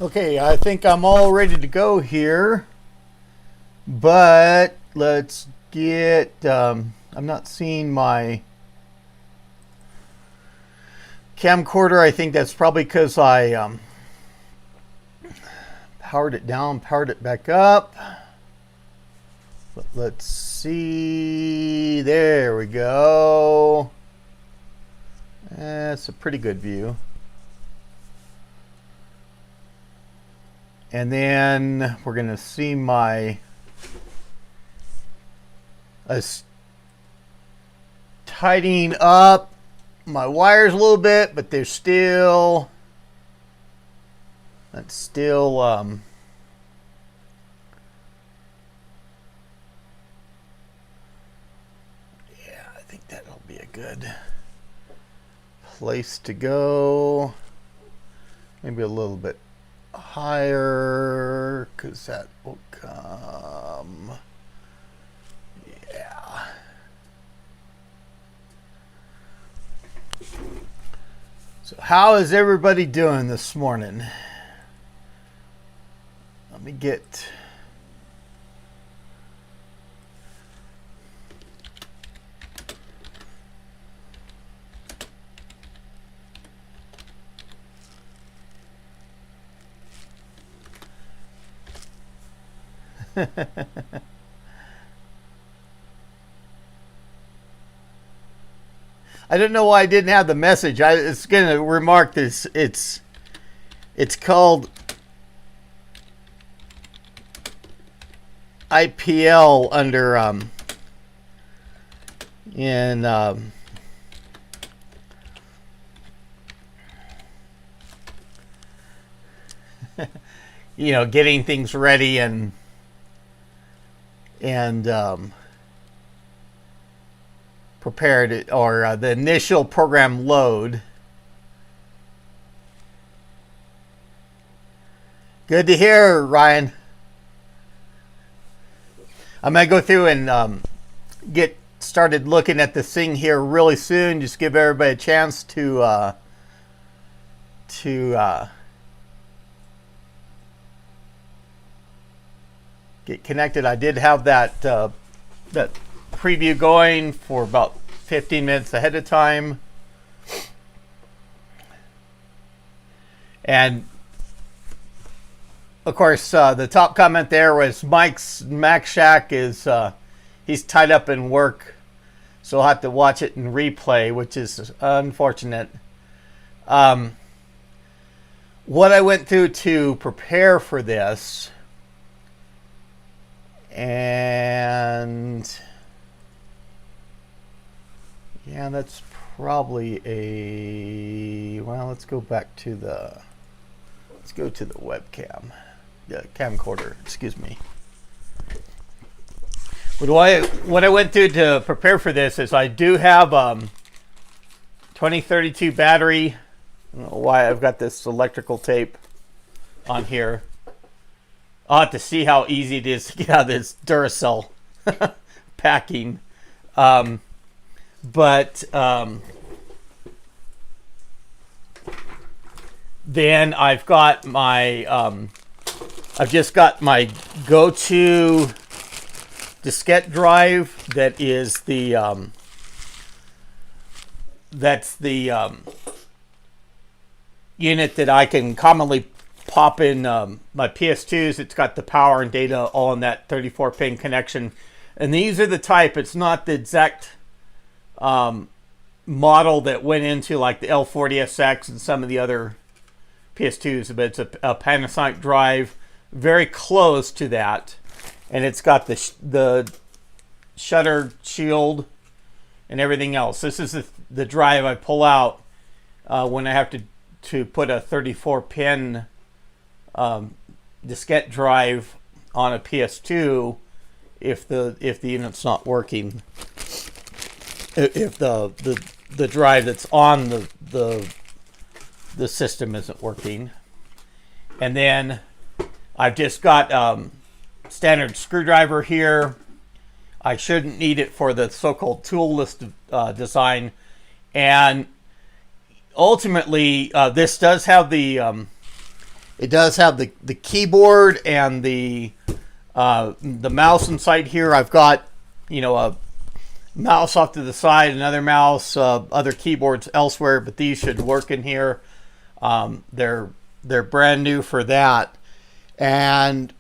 Okay, I think I'm all ready to go here, but let's get, I'm not seeing my camcorder. I think that's probably because I powered it down, powered it back up. But let's see, there we go. That's a pretty good view. And then we're going to see my tidying up my wires a little bit, but they're still, yeah, I think that'll be a good place to go. Maybe a little bit higher, because that will come. Yeah. So how is everybody doing this morning? Let me get I don't know why I didn't have the message. I was going to remark this. It's called IPL under you know, getting things ready and prepared it, or the initial program load. Good to hear, Ryan. I'm gonna go through and get started looking at this thing here really soon. Just give everybody a chance to get connected. I did have that that preview going for about 15 minutes ahead of time, and of course the top comment there was Mike's Mac Shack is he's tied up in work, so I'll have to watch it in replay, which is unfortunate. What I went through to prepare for this, and yeah, that's probably a, well, let's go to the webcam, the camcorder, excuse me. What I went through to prepare for this is I do have 2032 battery. I don't know why I've got this electrical tape on here. I'll have to see how easy it is to get out of this Duracell packing. Then I've got my, I've just got my go-to diskette drive that is the, that's the unit that I can commonly pop in my PS2s. It's got the power and data all in that 34-pin connection. And these are the type, it's not the exact model that went into like the L40SX and some of the other PS2s, but it's a Panasonic drive, very close to that. And it's got the shutter shield and everything else. This is the drive I pull out when I have to put a 34-pin diskette drive on a PS2 if the unit's not working, if the drive that's on the system isn't working. And then I've just got standard screwdriver here. I shouldn't need it for the so-called tool list design. And ultimately, this does have the It does have the keyboard and the mouse inside here. I've got, you know, a mouse off to the side, another mouse, other keyboards elsewhere, but these should work in here. They're brand new for that. And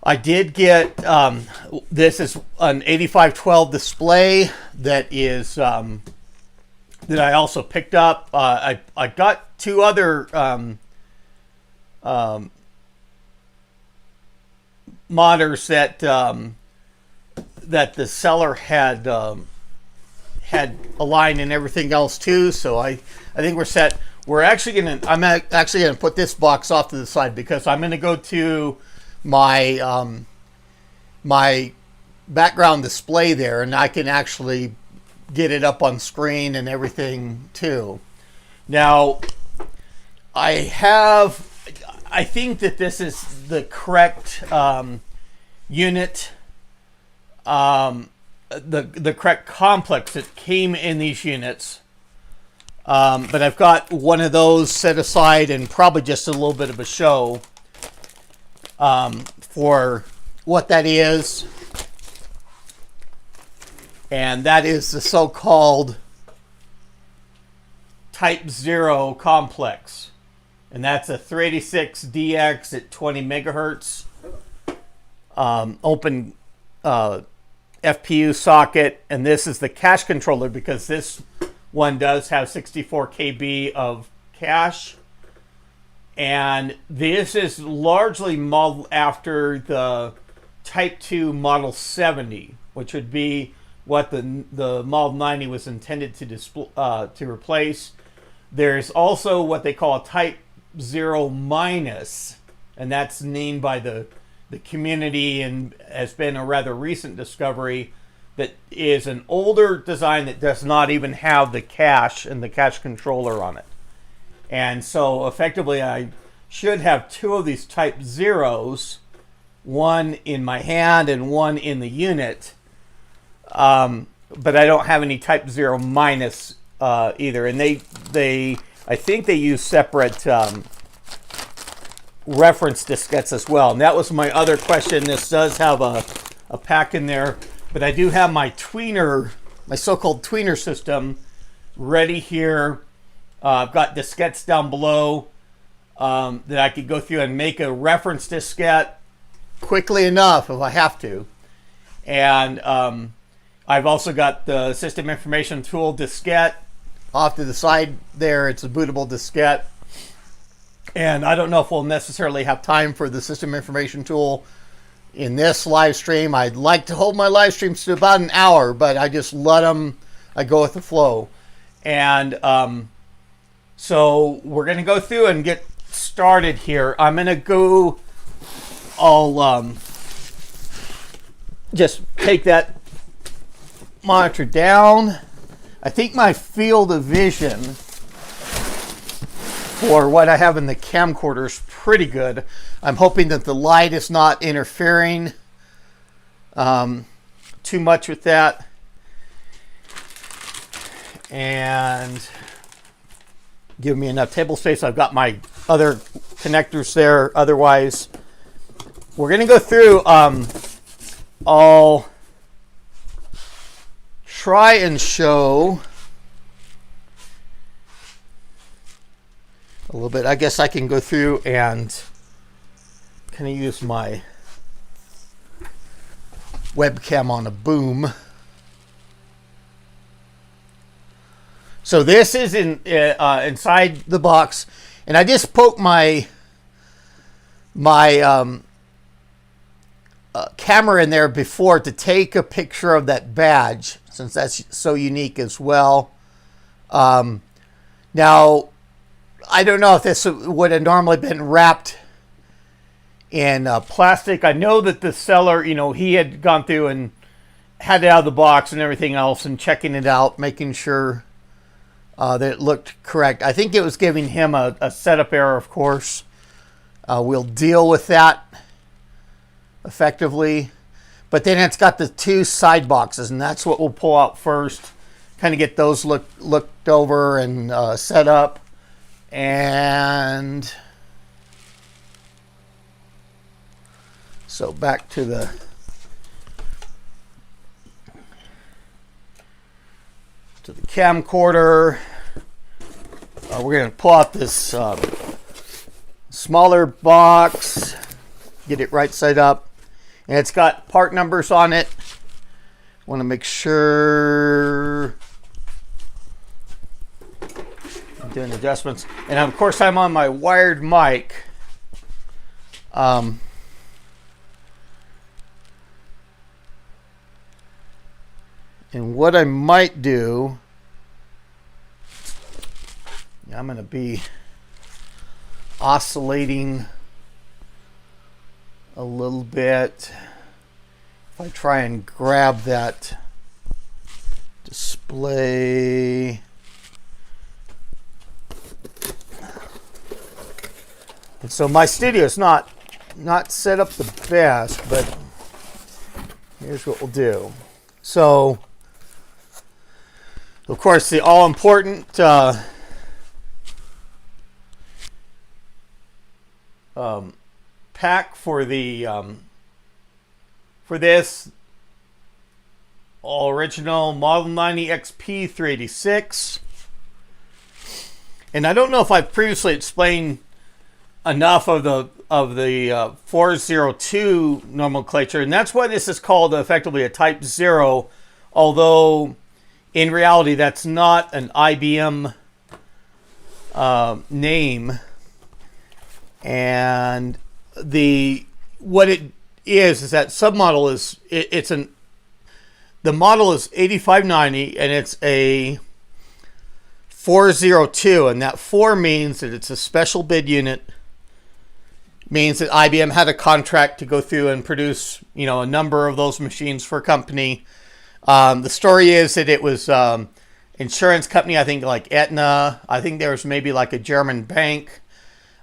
I did get, this is an 8512 display that is, that I also picked up. I got two other monitors that that the seller had aligned and everything else too. So I think we're set. I'm actually gonna put this box off to the side because I'm gonna go to my my background display there, and I can actually get it up on screen and everything too. Now, I think that this is the correct unit, the correct complex that came in these units. But I've got one of those set aside and probably just a little bit of a show for what that is. And that is the so-called Type 0 complex. And that's a 386DX at 20 megahertz. Open FPU socket. And this is the cache controller because this one does have 64 KB of cache. And this is largely modeled after the Type 2 Model 70, which would be what the Model 90 was intended to replace. There's also what they call a Type 0 minus, and that's named by the community and has been a rather recent discovery. That is an older design that does not even have the cache and the cache controller on it. And so effectively I should have two of these Type 0s, one in my hand and one in the unit. But I don't have any Type 0 minus either. And I think they use separate reference diskettes as well. And that was my other question. This does have a pack in there. But I do have my tweener, my so-called tweener system ready here. I've got diskettes down below that I could go through and make a reference diskette quickly enough if I have to. And I've also got the system information tool diskette off to the side there. It's a bootable diskette. And I don't know if we'll necessarily have time for the system information tool in this live stream. I'd like to hold my live streams to about an hour, but I just let them, I go with the flow. And so we're going to go through and get started here. I'm going to go, I'll just take that monitor down. I think my field of vision for what I have in the camcorder is pretty good. I'm hoping that the light is not interfering too much with that. And give me enough table space. I've got my other connectors there. Otherwise, we're going to go through. I'll try and show a little bit. I guess I can go through and kind of use my webcam on a boom. So this is inside the box, and I just poked my camera in there before to take a picture of that badge, since that's so unique as well. Now, I don't know if this would have normally been wrapped in plastic. I know that the seller, he had gone through and had it out of the box and everything else and checking it out, making sure that it looked correct. I think it was giving him a setup error, of course. We'll deal with that effectively. But then it's got the two side boxes, and that's what we'll pull out first. Kind of get those looked over and set up. And So back to the camcorder. We're going to pull out this smaller box, get it right side up, and it's got part numbers on it. Want to make sure I'm doing adjustments, and of course I'm on my wired mic. And what I might do, I'm going to be oscillating a little bit. If I try and grab that display, and so my studio is not set up the best, but here's what we'll do. So, of course, the all-important pack for the for this all original Model 90 XP 386, and I don't know if I've previously explained enough of the 402 nomenclature, and that's why this is called effectively a Type 0, although in reality that's not an IBM name. And what it is that submodel is the model is 8590, and it's a 402, and that 4 means that it's a special bid unit. Means that IBM had a contract to go through and produce, a number of those machines for a company. The story is that it was insurance company, I think like Aetna. I think there was maybe like a German bank.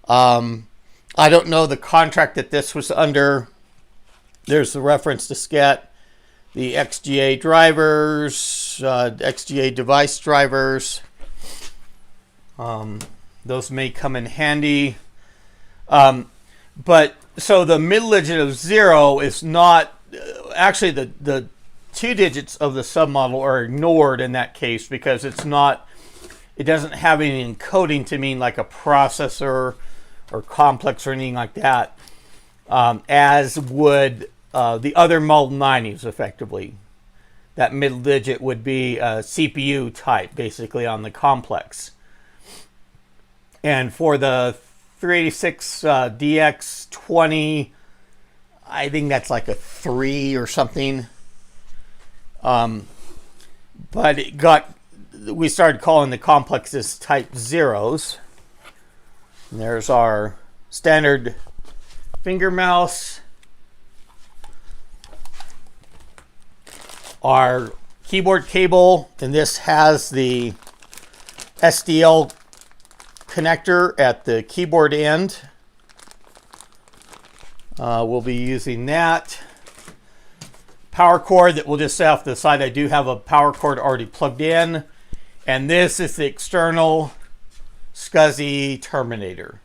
I don't know the contract that this was under. There's the reference diskette, the XGA drivers, XGA device drivers. Those may come in handy. But so the middle digit of 0 is not actually the 2 digits of the submodel are ignored in that case, because it doesn't have any encoding to mean like a processor or complex or anything like that, as would the other Model 90s effectively. That middle digit would be a CPU type, basically, on the complex. And for the 386 DX20, I think that's like a 3 or something. But we started calling the complexes Type 0s. And there's our standard finger mouse, our keyboard cable, and this has the SDL connector at the keyboard end. We'll be using that. Power cord that we'll just set off to the side. I do have a power cord already plugged in. And this is the external SCSI terminator.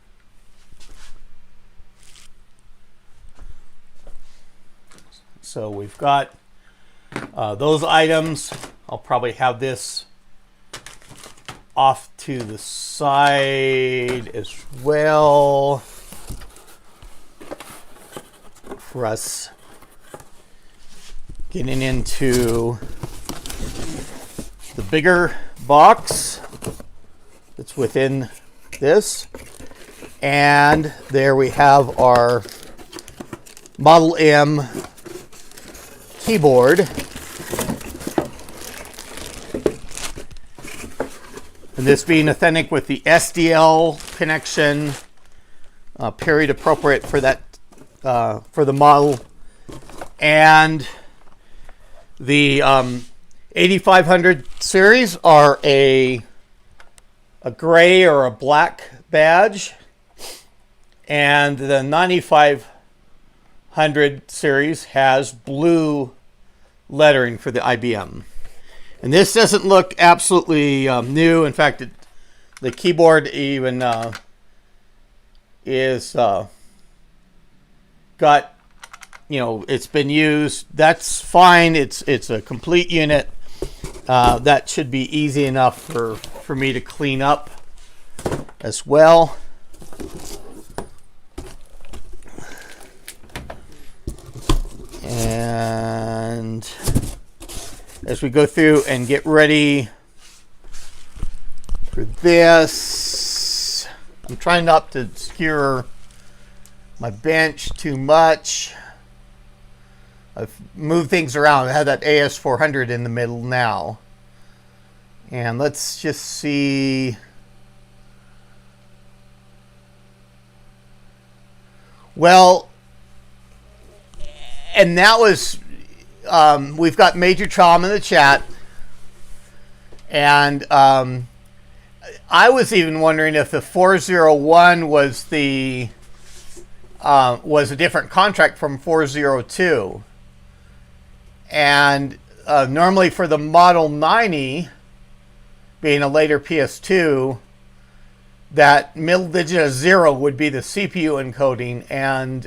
So we've got those items. I'll probably have this off to the side as well for us getting into the bigger box that's within this. And there we have our Model M keyboard. And this being authentic with the SDL connection, period appropriate for that, for the model. And the 8500 series are a gray or a black badge, and the 9500 series has blue lettering for the IBM. And this doesn't look absolutely new. In fact, the keyboard even is got it's been used. That's fine. It's a complete unit. That should be easy enough for me to clean up as well. And as we go through and get ready for this, I'm trying not to skewer my bench too much. I've moved things around. I have that AS400 in the middle now. And let's just see. Well, and that was, we've got Major Traum in the chat. And I was even wondering if the 401 was was a different contract from 402. And normally for the Model 90, being a later PS2, that middle digit of 0 would be the CPU encoding, and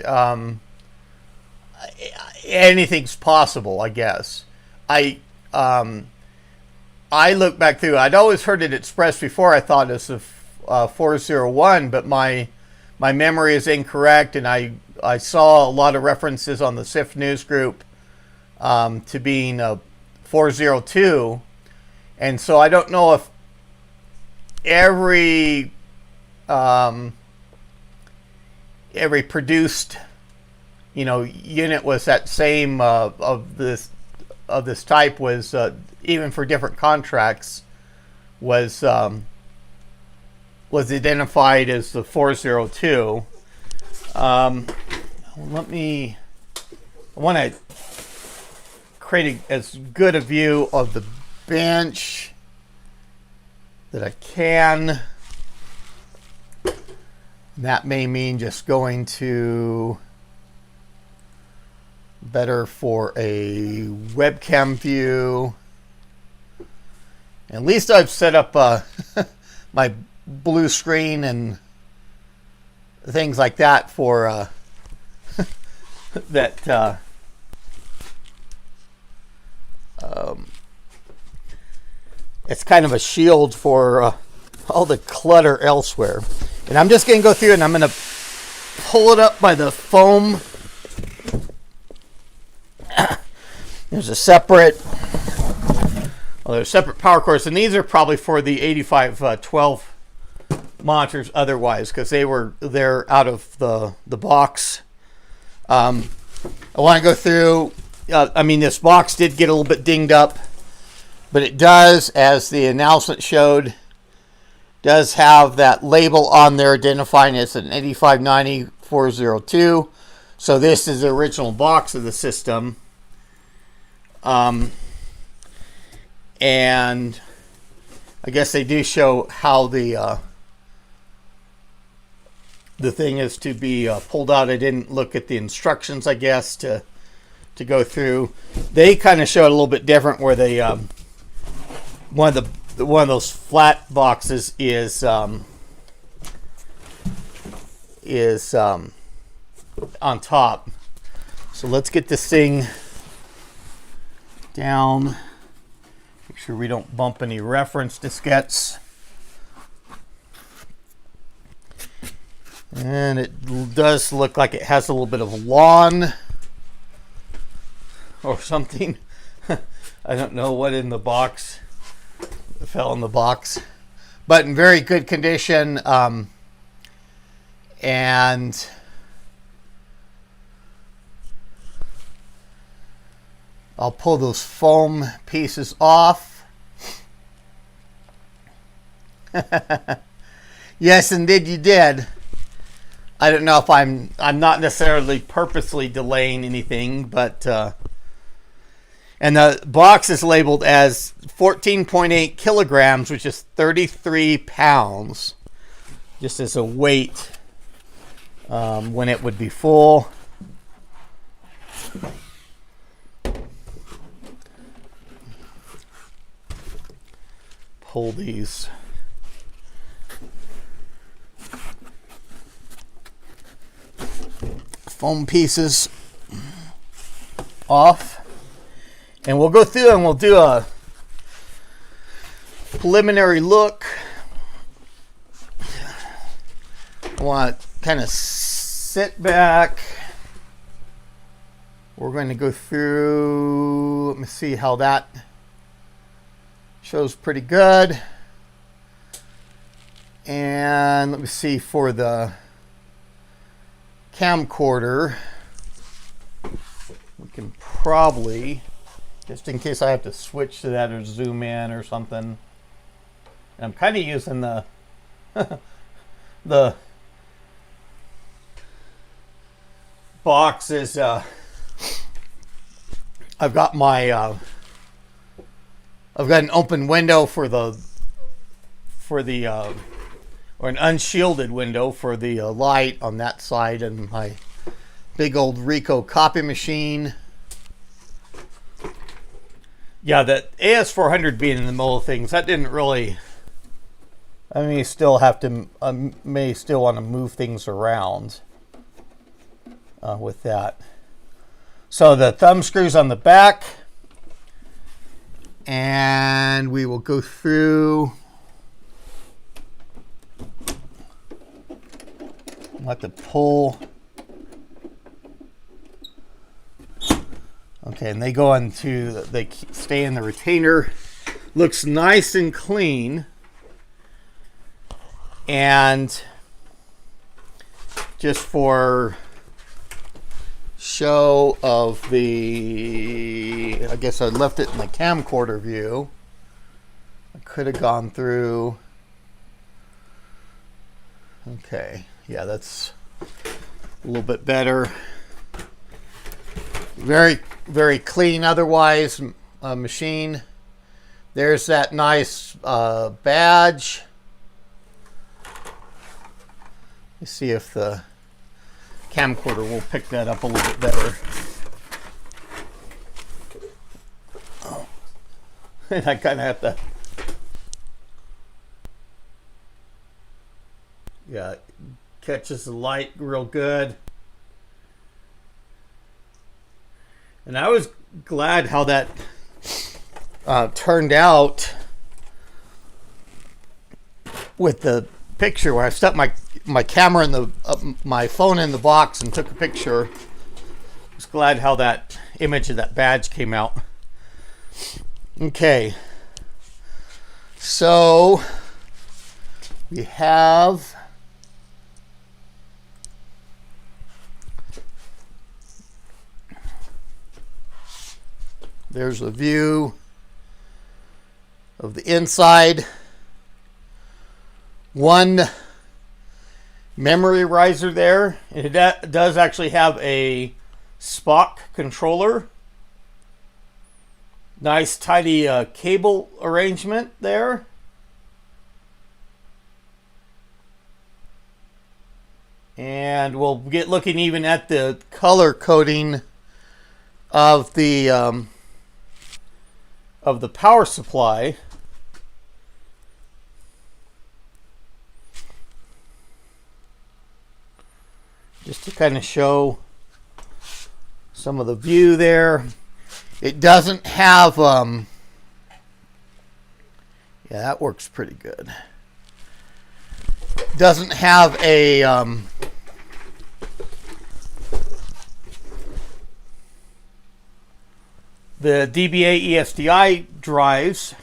anything's possible, I guess. I look back through, I'd always heard it expressed before, I thought it was a 401, but my memory is incorrect, and I saw a lot of references on the SIF news group to being a 402, and so I don't know if every produced unit was that same of this type, was even for different contracts was identified as the 402. I want to create as good a view of the bench that I can. That may mean just going to better for a webcam view. At least I've set up my blue screen and things like that for that it's kind of a shield for all the clutter elsewhere. And I'm just going to go through and I'm going to pull it up by the foam. There's separate power cords, and these are probably for the 8512 monitors otherwise, because they're out of the box. I want to go through. This box did get a little bit dinged up, but it does, as the announcement showed, does have that label on there identifying as an 8590 402. So this is the original box of the system. And I guess they do show how the thing is to be pulled out. I didn't look at the instructions, I guess, to go through. They kind of show it a little bit different, where they one of those flat boxes is on top. So let's get this thing down. Make sure we don't bump any reference diskettes. And it does look like it has a little bit of lawn or something. I don't know what in the box fell in the box, but in very good condition. And I'll pull those foam pieces off. Yes, indeed you did. I don't know if I'm not necessarily purposely delaying anything, but and the box is labeled as 14.8 kilograms, which is 33 pounds, just as a weight when it would be full. Pull these foam pieces off, and we'll go through and we'll do a preliminary look. I want to kind of sit back. We're going to go through, let me see how that shows. Pretty good. And let me see for the camcorder, we can probably, just in case I have to switch to that or zoom in or something. And I'm kind of using the the boxes. I've got my I've got an open window for the or an unshielded window for the light on that side, and my big old Ricoh copy machine. Yeah, that AS400 being in the middle of things, that didn't really. I may still have to. May still want to move things around with that. So the thumb screws on the back, and we will go through. Let the pull. Okay, and they go into, they stay in the retainer. Looks nice and clean. And just for show of the, I guess I left it in the camcorder view. I could have gone through. Okay, yeah, that's a little bit better. Very, very clean otherwise machine. There's that nice badge. Let's see if the camcorder will pick that up a little bit better. Oh. And I kind of have to. Yeah, catches the light real good. And I was glad how that turned out with the picture where I stuck my camera in the my phone in the box and took a picture. I was glad how that image of that badge came out. Okay, so we have there's a view of the inside. One memory riser there. It does actually have a Spock controller. Nice tidy cable arrangement there. And we'll get looking even at the color coding of the power supply. Just to kind of show some of the view there. It doesn't have, yeah, that works pretty good. Doesn't have a, the DBA ESDI drives,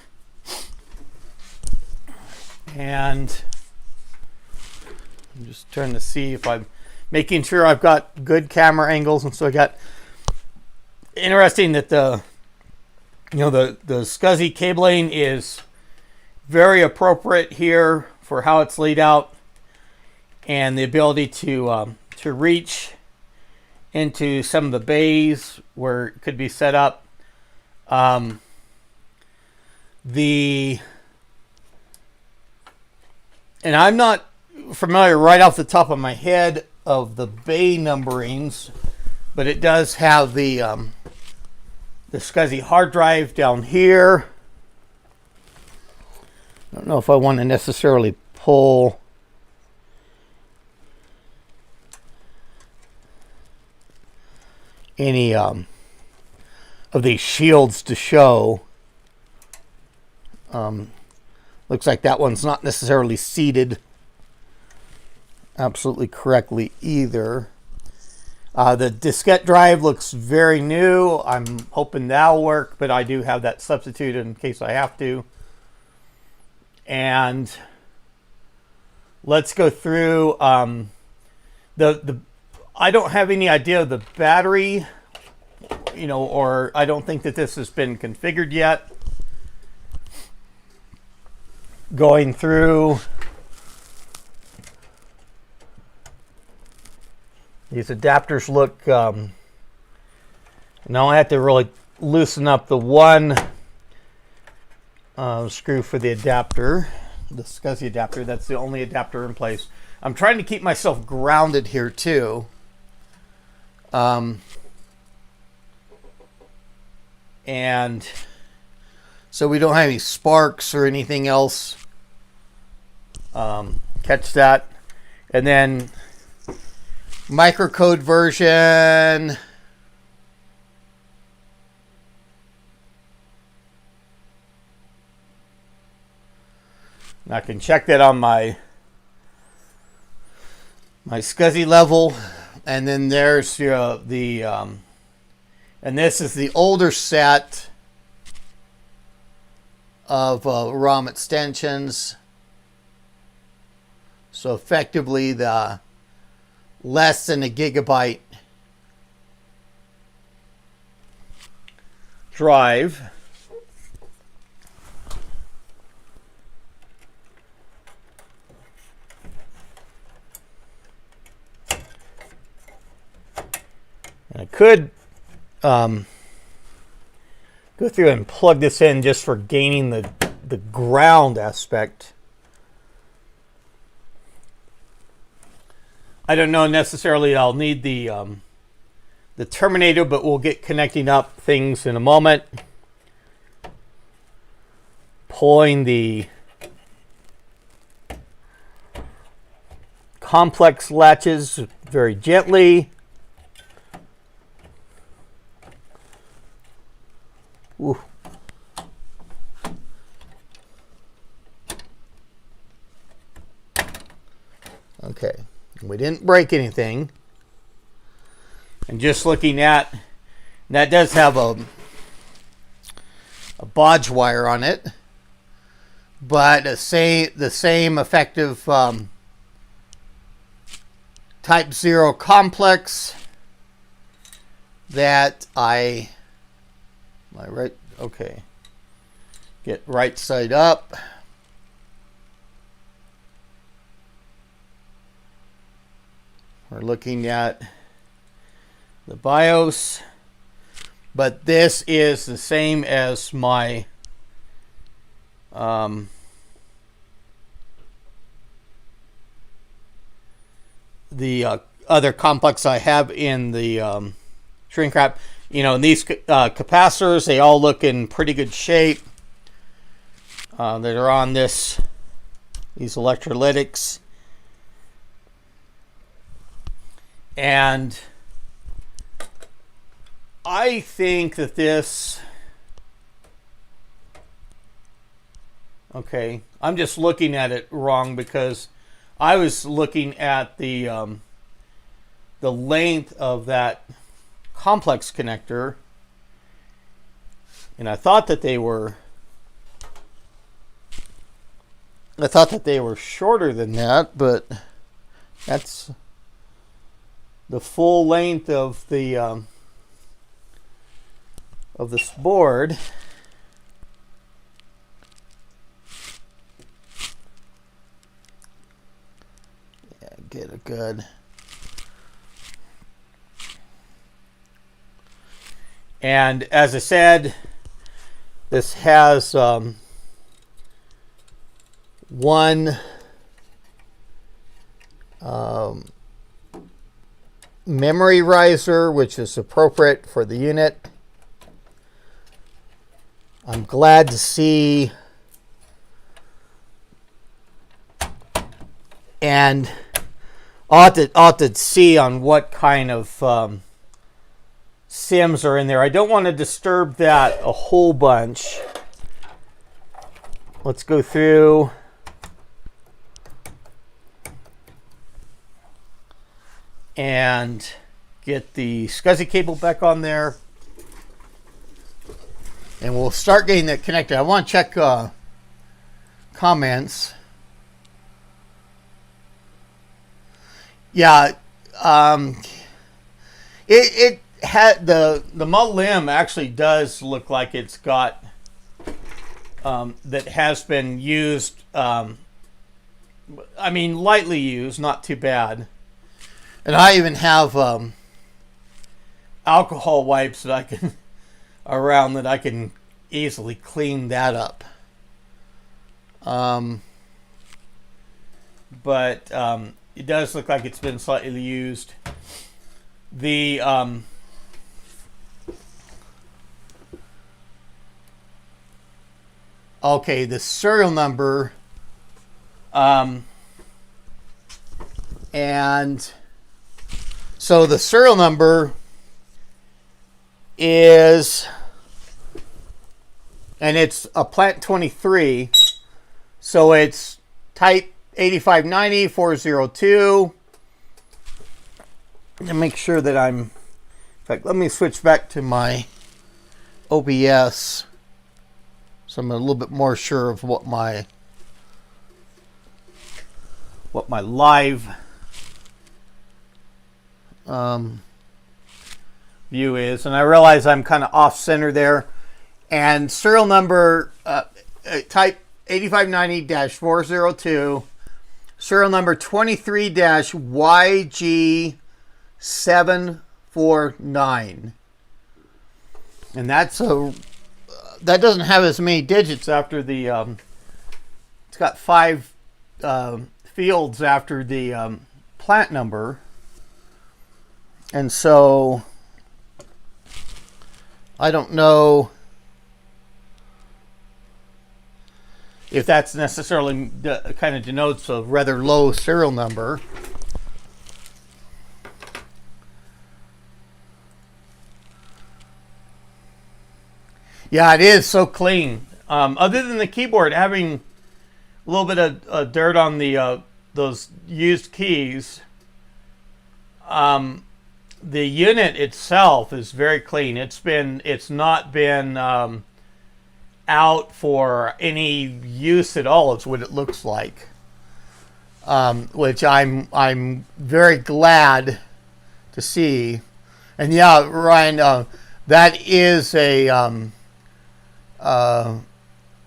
and I'm just trying to see if I'm making sure I've got good camera angles. And so I got, interesting that the SCSI cabling is very appropriate here for how it's laid out, and the ability to reach into some of the bays where it could be set up. And I'm not familiar right off the top of my head of the bay numberings, but it does have the SCSI hard drive down here. I don't know if I want to necessarily pull any of these shields to show. Looks like that one's not necessarily seated absolutely correctly either. The diskette drive looks very new. I'm hoping that'll work, but I do have that substitute in case I have to. And let's go through the I don't have any idea of the battery, or I don't think that this has been configured yet. Going through these adapters look, now I have to really loosen up the one screw for the adapter, the SCSI adapter. That's the only adapter in place. I'm trying to keep myself grounded here too. And so we don't have any sparks or anything else. Catch that. And then microcode version. And I can check that on my SCSI level. And then there's and this is the older set of ROM extensions. So effectively the less than a gigabyte drive. And I could go through and plug this in just for gaining the ground aspect. I don't know necessarily I'll need the terminator, but we'll get connecting up things in a moment. Pulling the complex latches very gently. Ooh. Okay, we didn't break anything. And just looking at, that does have a bodge wire on it, but the same effective Type 0 complex that I right, okay, get right side up. We're looking at the BIOS, but this is the same as my the other complex I have in the shrink wrap. These capacitors, they all look in pretty good shape that are on these electrolytics. And I think that this, okay, I'm just looking at it wrong because I was looking at the length of that complex connector, and I thought that they were shorter than that, but that's the full length of the of this board. Yeah, get it good. And as I said, this has one memory riser, which is appropriate for the unit. I'm glad to see, and I'll have to see on what kind of SIMs are in there. I don't want to disturb that a whole bunch. Let's go through. And get the SCSI cable back on there. And we'll start getting that connected. I want to check comments. Yeah, it had the Model M actually does look like it's got that has been used. I mean, lightly used, not too bad. And I even have alcohol wipes that I can around that I can easily clean that up. But it does look like it's been slightly used. The okay, the serial number and so the serial number is, and it's a plant 23, so it's type 8590 402. To make sure that I'm, in fact, let me switch back to my OBS so I'm a little bit more sure of what my live view is. And I realize I'm kind of off center there. And serial number type 8590-402, serial number 23-YG749. And that's that doesn't have as many digits after the it's got 5 fields after the plant number. And so I don't know if that's necessarily kind of denotes a rather low serial number. Yeah, it is so clean. Other than the keyboard having a little bit of dirt on the those used keys, the unit itself is very clean. It's not been out for any use at all. It's what it looks like, which I'm very glad to see. And yeah, Ryan, that is a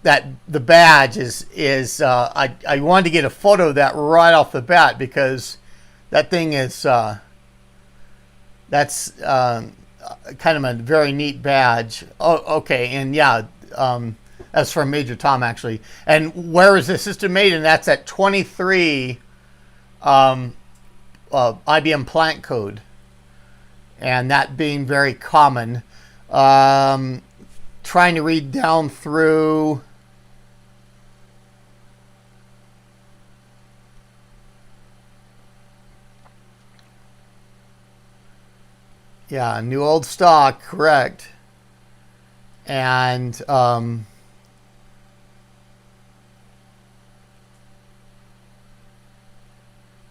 that the badge is I wanted to get a photo of that right off the bat because that thing is that's kind of a very neat badge. Oh, okay, and yeah, that's from Major Tom actually. And where is the system made? And that's at 23 IBM plant code, and that being very common. Trying to read down through. Yeah, new old stock, correct. And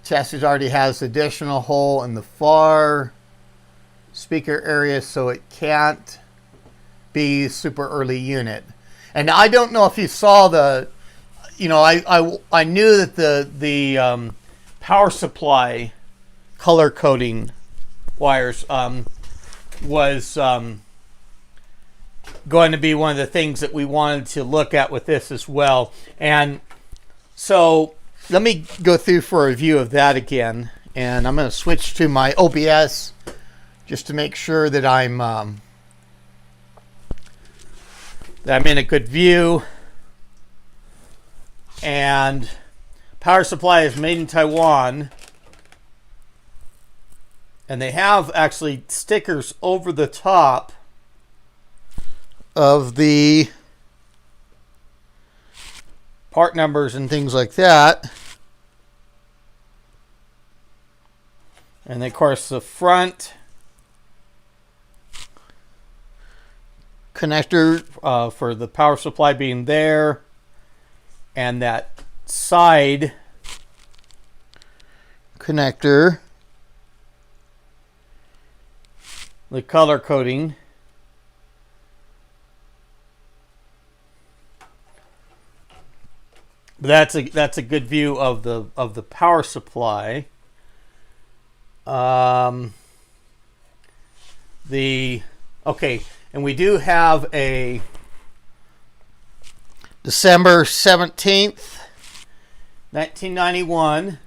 chassis already has additional hole in the far speaker area, so it can't be super early unit. And I don't know if you saw the, I knew that the power supply color coding wires was going to be one of the things that we wanted to look at with this as well. And so let me go through for a review of that again. And I'm going to switch to my OBS just to make sure that I'm in a good view. And power supply is made in Taiwan. And they have actually stickers over the top of the part numbers and things like that. And of course the front connector for the power supply being there, and that side connector, the color coding. That's a good view of the power supply. Okay, and we do have a December 17th, 1991.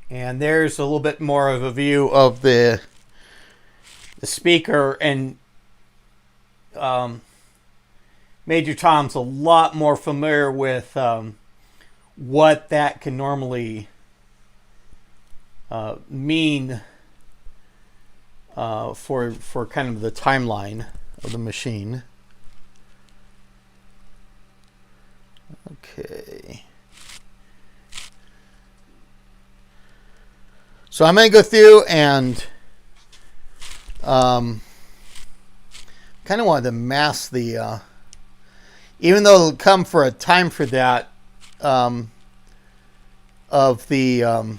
And there's a little bit more of a view of the speaker, and Major Tom's a lot more familiar with what that can normally mean for kind of the timeline of the machine. Okay. So I'm going to go through and kind of wanted to mask the, even though it'll come for a time for that, of the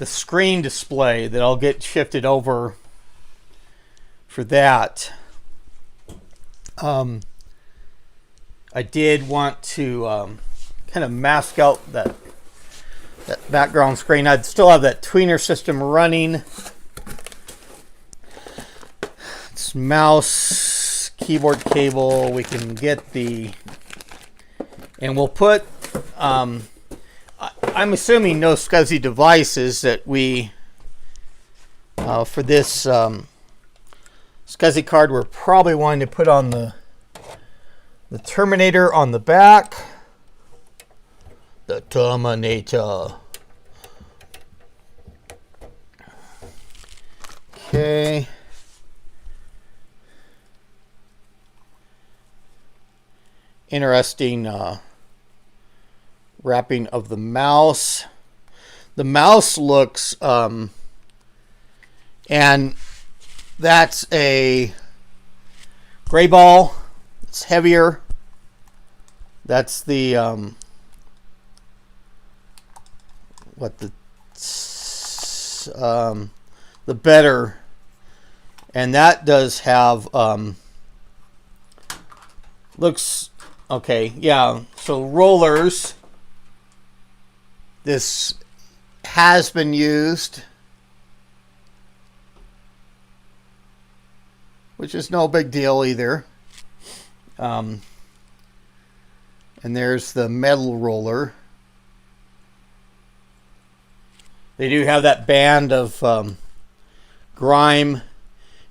screen display that I'll get shifted over for that. I did want to kind of mask out that background screen. I'd still have that tweener system running. It's mouse, keyboard cable. We can get the, and we'll put, I'm assuming no SCSI devices that we, for this SCSI card, we're probably wanting to put on the Terminator on the back. The Terminator. Okay. Interesting wrapping of the mouse. The mouse looks, and that's a gray ball. It's heavier. That's the the better, and that does have looks okay. Yeah, so rollers. This has been used, which is no big deal either. And there's the metal roller. They do have that band of grime.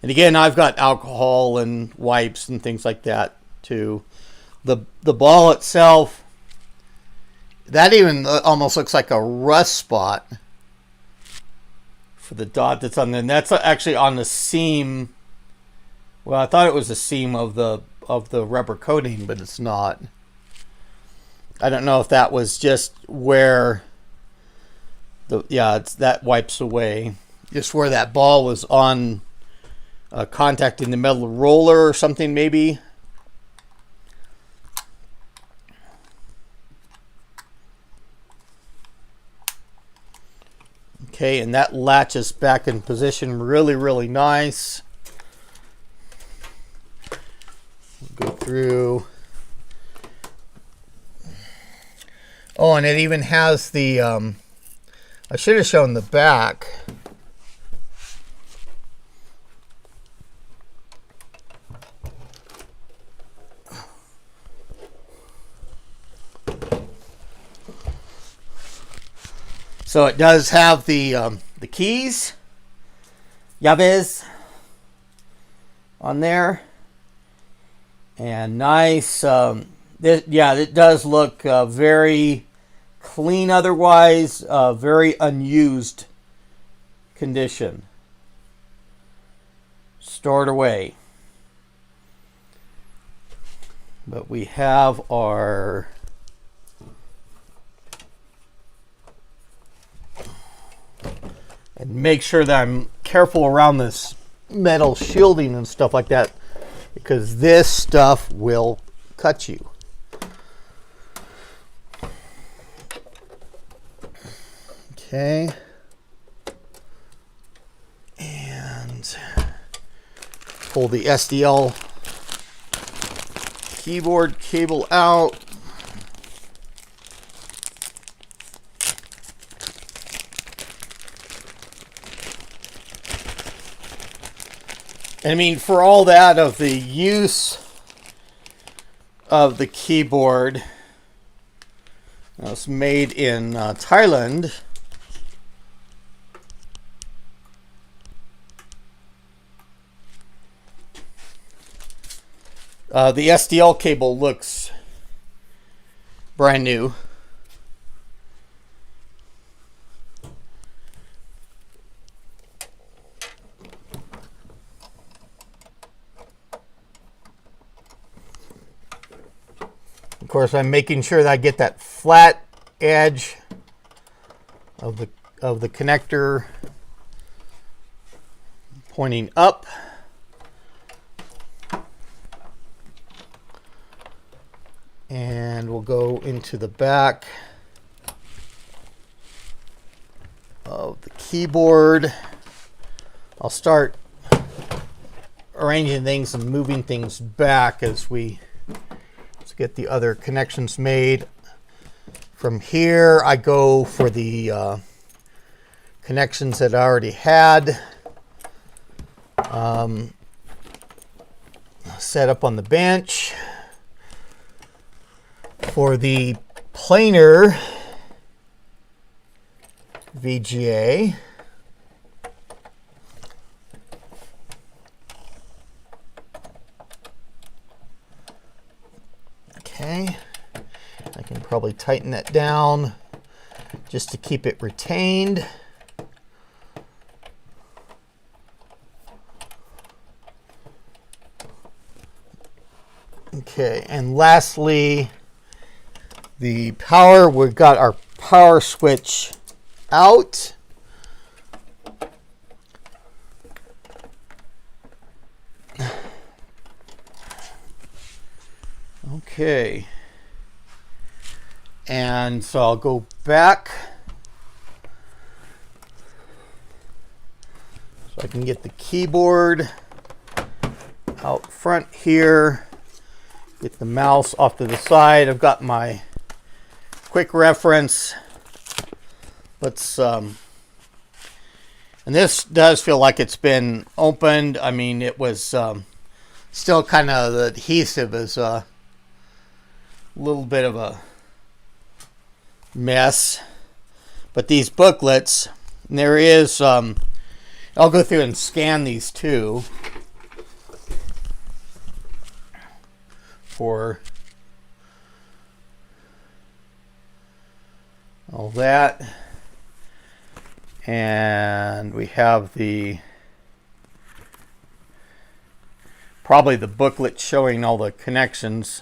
And again, I've got alcohol and wipes and things like that too. The ball itself, that even almost looks like a rust spot for the dot that's on there. And that's actually on the seam. Well, I thought it was the seam of the rubber coating, but it's not. I don't know if that was just where it's that wipes away. Just where that ball was on contacting the metal roller or something maybe. Okay, and that latches back in position really, really nice. Go through. Oh, and it even has the, I should have shown the back. So it does have the keys, llaves, on there, and nice. It does look very clean. Otherwise, very unused condition. Stored away. But we have our and make sure that I'm careful around this metal shielding and stuff like that, because this stuff will cut you. Okay. And pull the SDL keyboard cable out. I mean, for all that of the use of the keyboard, it's made in Thailand. The SDL cable looks brand new. Of course, I'm making sure that I get that flat edge of the connector pointing up. And we'll go into the back of the keyboard. I'll start arranging things and moving things back as we get the other connections made. From here, I go for the connections that I already had set up on the bench. For the planar VGA, okay, I can probably tighten that down just to keep it retained. Okay, and lastly, the power, we've got our power switch out. Okay. And so I'll go back so I can get the keyboard out front here. Get the mouse off to the side. I've got my quick reference. Let's and this does feel like it's been opened. I mean, it was still kind of, the adhesive is a little bit of a mess, but these booklets, and there is I'll go through and scan these too for all that. And we have probably the booklet showing all the connections,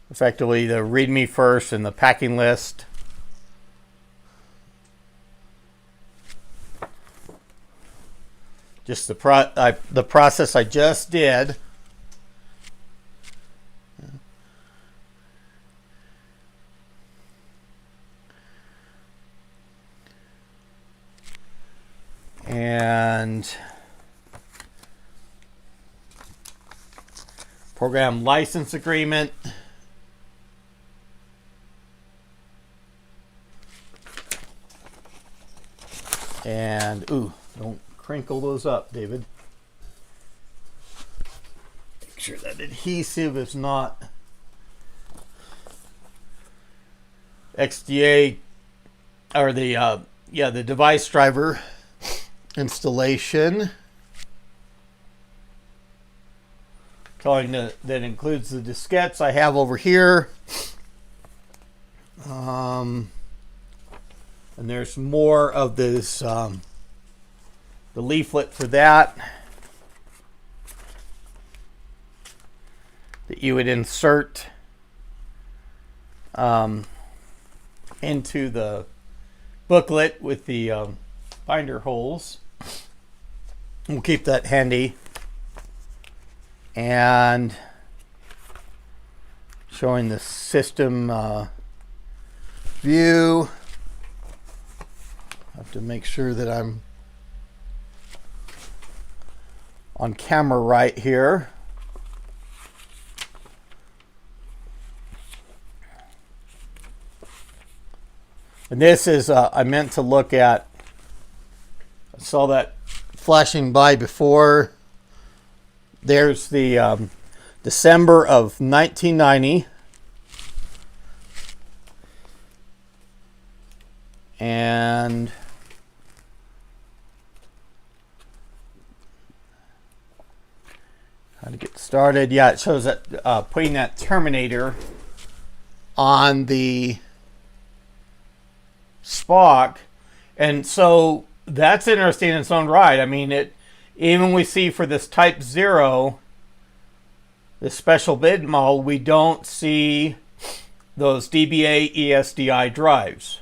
effectively the readme first and the packing list. Just the process I just did. And program license agreement. And, ooh, don't crinkle those up, David. Make sure that adhesive is not XDA, or the device driver installation. Telling that includes the diskettes I have over here. And there's more of this, the leaflet for that you would insert into the booklet with the binder holes. We'll keep that handy. And showing the system view. I have to make sure that I'm on camera right here. And this is, I meant to look at, I saw that flashing by before. There's the December of 1990. And how to get started. Yeah, it shows that putting that terminator on the Spock. And so that's interesting in its own right. I mean, even we see for this Type 0, this special bid model, we don't see those DBA ESDI drives.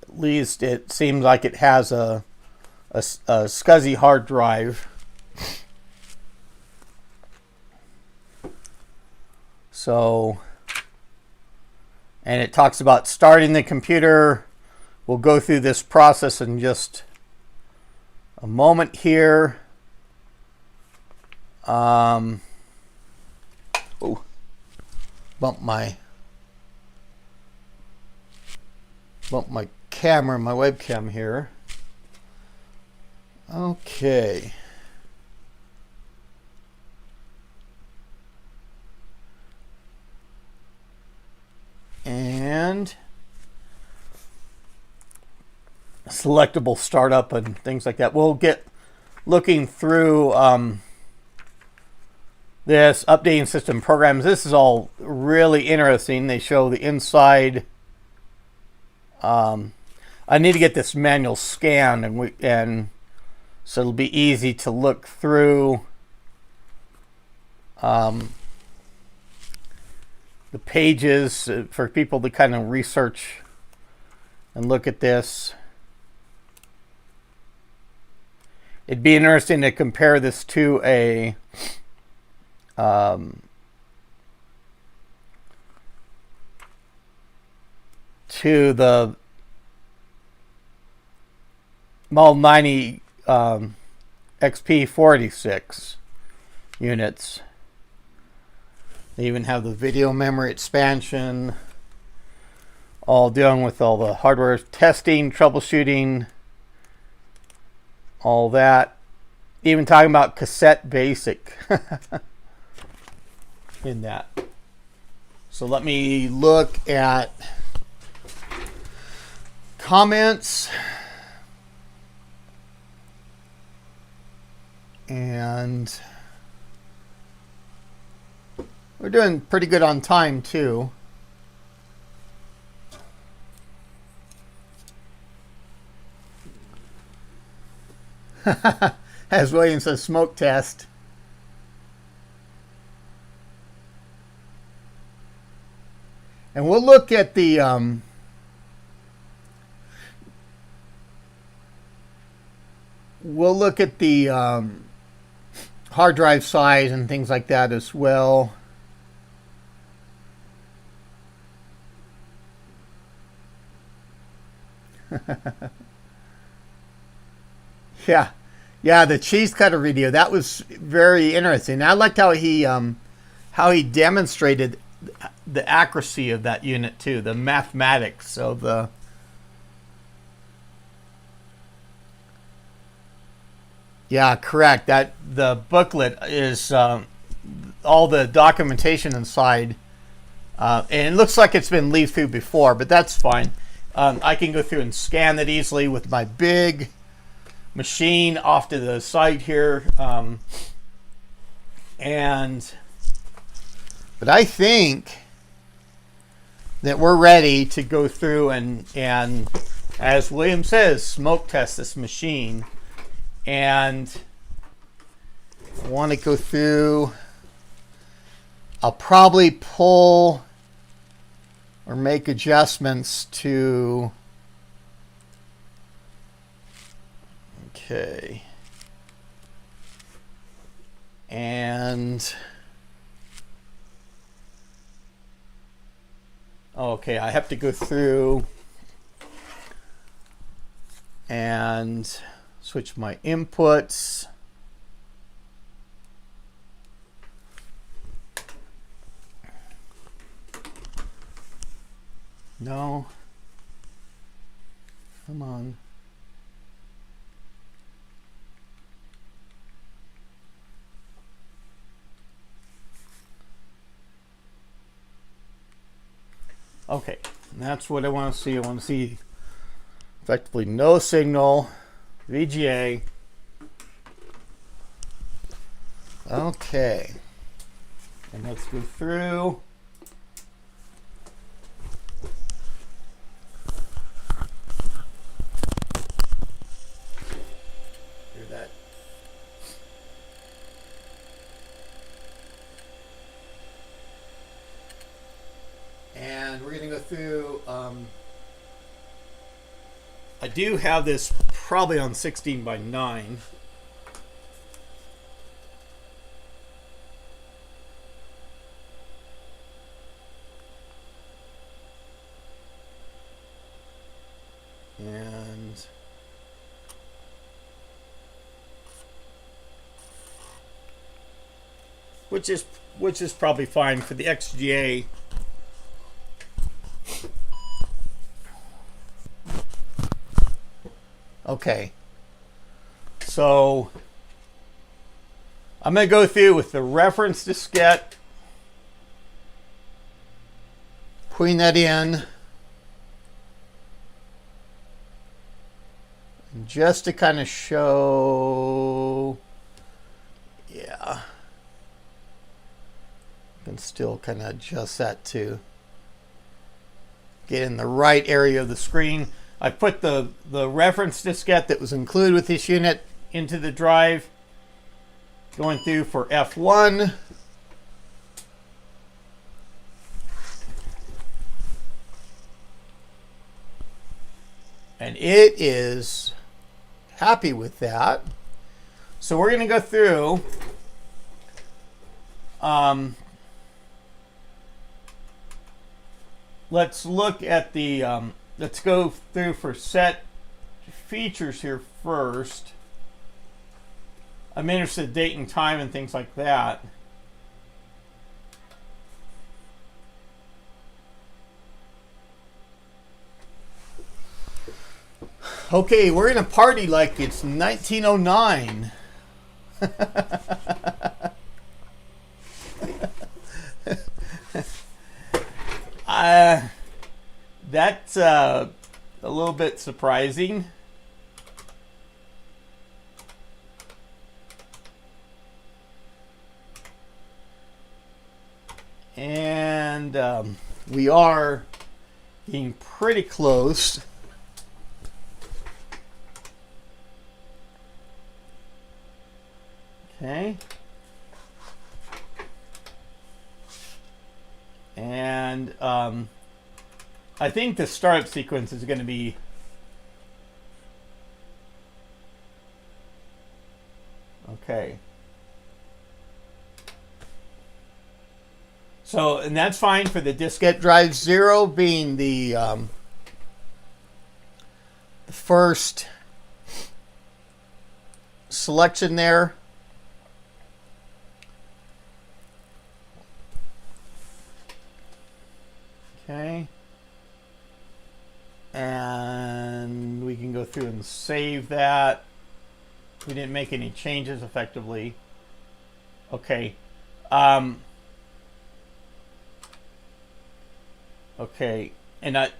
At least it seems like it has a SCSI hard drive. So, and it talks about starting the computer. We'll go through this process in just a moment here. Oh, bump my camera, my webcam here. Okay. And selectable startup and things like that. We'll get looking through this updating system programs. This is all really interesting. They show the inside. I need to get this manual scanned, and so it'll be easy to look through the pages for people to kind of research and look at this. It'd be interesting to compare this to a to the Model 90 XP486 units. They even have the video memory expansion, all dealing with all the hardware testing, troubleshooting, all that. Even talking about cassette basic in that. So let me look at comments. And we're doing pretty good on time too. As William says, smoke test. And we'll look at the hard drive size and things like that as well. Yeah, the cheese cutter video, that was very interesting. I liked how he demonstrated the accuracy of that unit too, the mathematics of the Yeah, correct. That the booklet is all the documentation inside, and it looks like it's been leafed through before, but that's fine. I can go through and scan it easily with my big machine off to the side here, but I think that we're ready to go through and as William says, smoke test this machine. And I want to go through. I'll probably pull or make adjustments to Okay. And okay, I have to go through and switch my inputs. No. Come on. Okay, that's what I want to see. I want to see effectively no signal, VGA. Okay, and let's go through. Hear that? And we're going to go through. I do have this probably on 16 by 9. And which is probably fine for the XGA. Okay, so I'm going to go through with the reference diskette, putting that in, just to kind of show, yeah, I can still kind of adjust that to get in the right area of the screen. I put the reference diskette that was included with this unit into the drive, going through for F1. And it is happy with that. So we're going to go through. Let's look at the, let's go through for set features here first. I'm interested in date and time and things like that. Okay, we're in a party like it's 1909. That's a little bit surprising. And we are getting pretty close. Okay. And I think the startup sequence is going to be okay. So, and that's fine for the diskette drive 0 being the first selection there. Okay. And we can go through and save that. We didn't make any changes effectively. Okay. Okay. And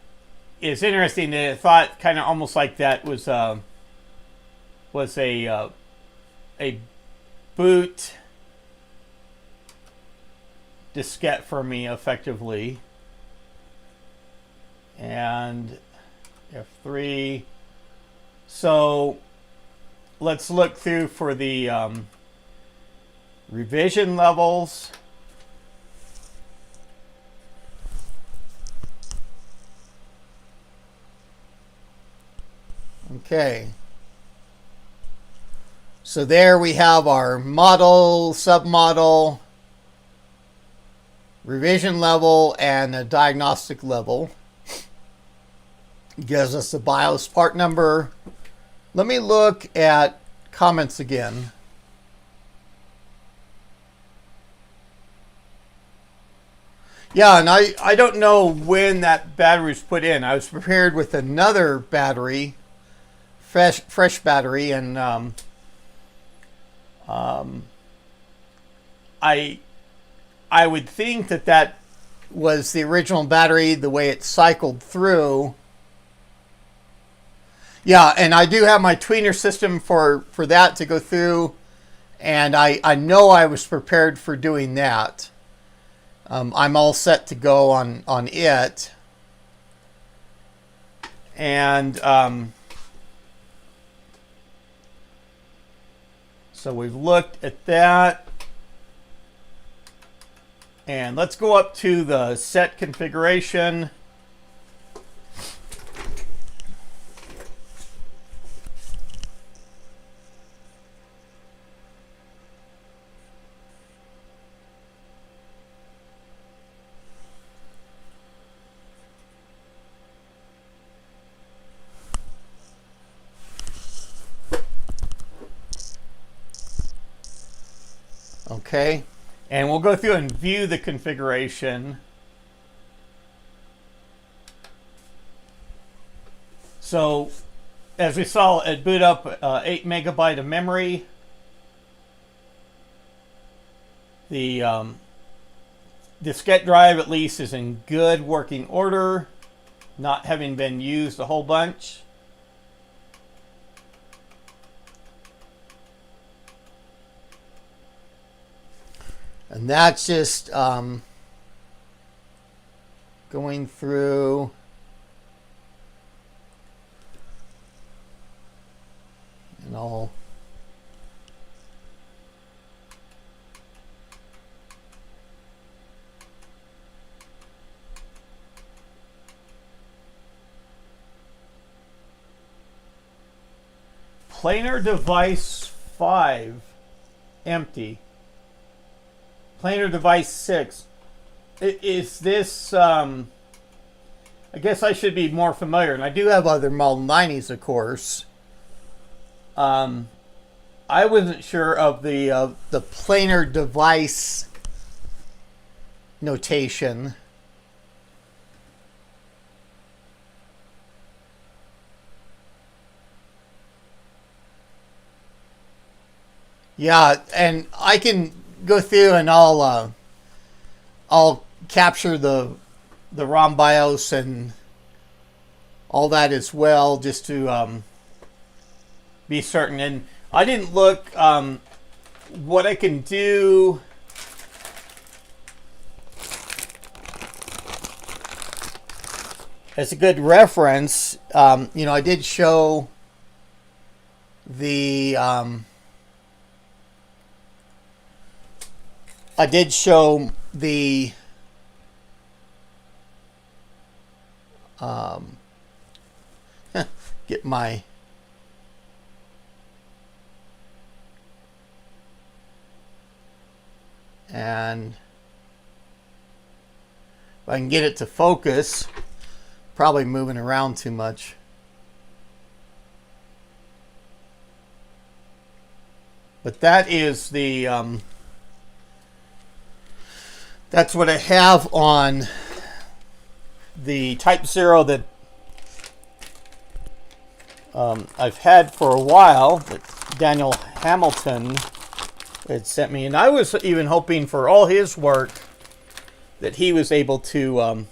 it's interesting that I thought kind of almost like that was a boot diskette for me effectively. And F3. So let's look through for the revision levels. Okay. So there we have our model, submodel, revision level, and a diagnostic level. It gives us the BIOS part number. Let me look at comments again. Yeah, and I don't know when that battery was put in. I was prepared with another battery, fresh battery, and I would think that was the original battery, the way it cycled through. Yeah, and I do have my tweener system for that to go through, and I know I was prepared for doing that. I'm all set to go on it. And so we've looked at that. And let's go up to the set configuration. Okay, and we'll go through and view the configuration. So, as we saw, it boot up 8 megabyte of memory. The diskette drive, at least, is in good working order, not having been used a whole bunch. And that's just going through and all. Planar device 5 empty. Planar device 6. Is this, I guess I should be more familiar, and I do have other Model 90s, of course. I wasn't sure of the planar device notation. Yeah, and I can go through and I'll capture the ROM BIOS and all that as well, just to be certain. And I didn't look what I can do. As a good reference, you know, I did show the get my and if I can get it to focus, probably moving around too much. But that is the that's what I have on the Type 0 that I've had for a while, that Daniel Hamilton had sent me. And I was even hoping for all his work that he was able to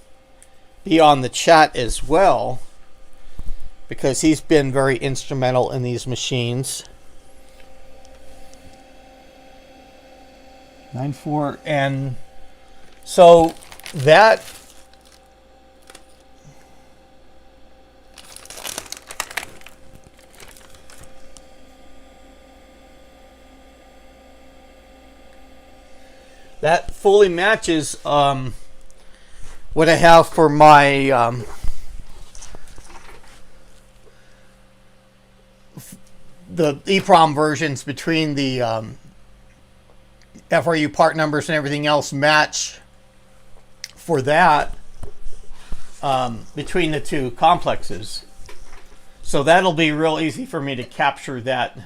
be on the chat as well, because he's been very instrumental in these machines. 9.4, and so that fully matches what I have for the EEPROM versions between the FRU part numbers and everything else match for that between the two complexes. So that'll be real easy for me to capture that.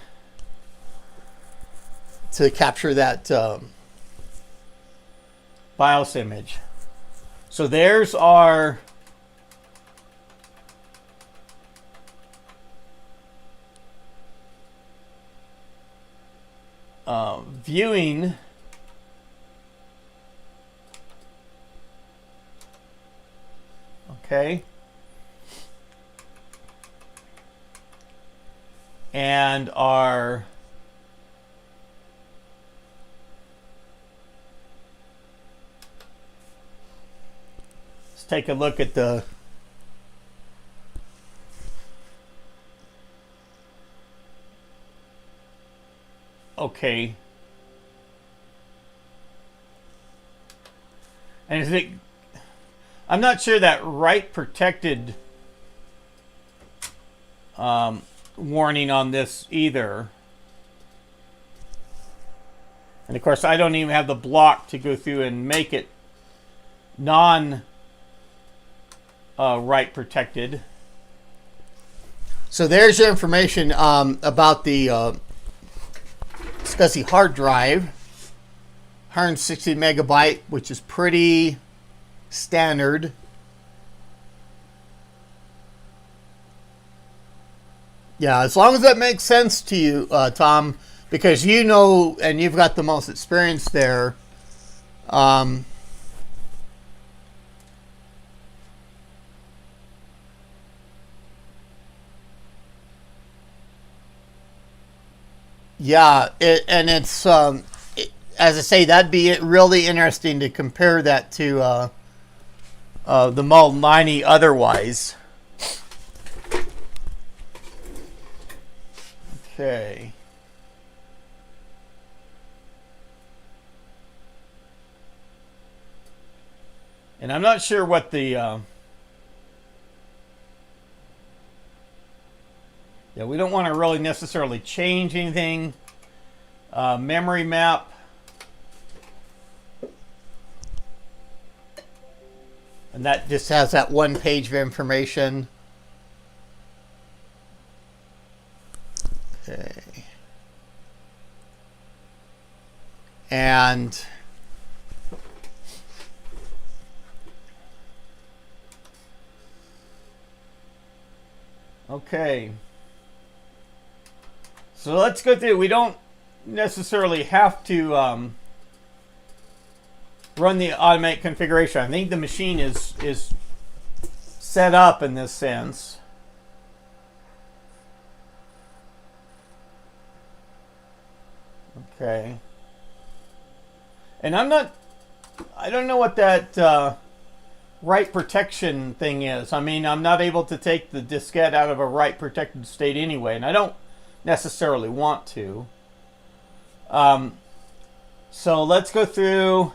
BIOS image. So there's our viewing okay, and our let's take a look at the okay. And is it, I'm not sure that write protected warning on this either. And of course I don't even have the block to go through and make it non write protected. So there's your information about the SCSI hard drive, 160 megabyte, which is pretty standard. Yeah, as long as that makes sense to you, Tom, because you know, and you've got the most experience there. Yeah, it's as I say, that'd be really interesting to compare that to the Model 90 otherwise. Okay. And I'm not sure what the yeah, we don't want to really necessarily change anything. Memory map. And that just has that one page of information. Okay. And okay. So let's go through. We don't necessarily have to run the automatic configuration. I think the machine is set up in this sense. Okay. And I don't know what that write protection thing is. I mean, I'm not able to take the diskette out of a write protected state anyway, and I don't necessarily want to. So let's go through.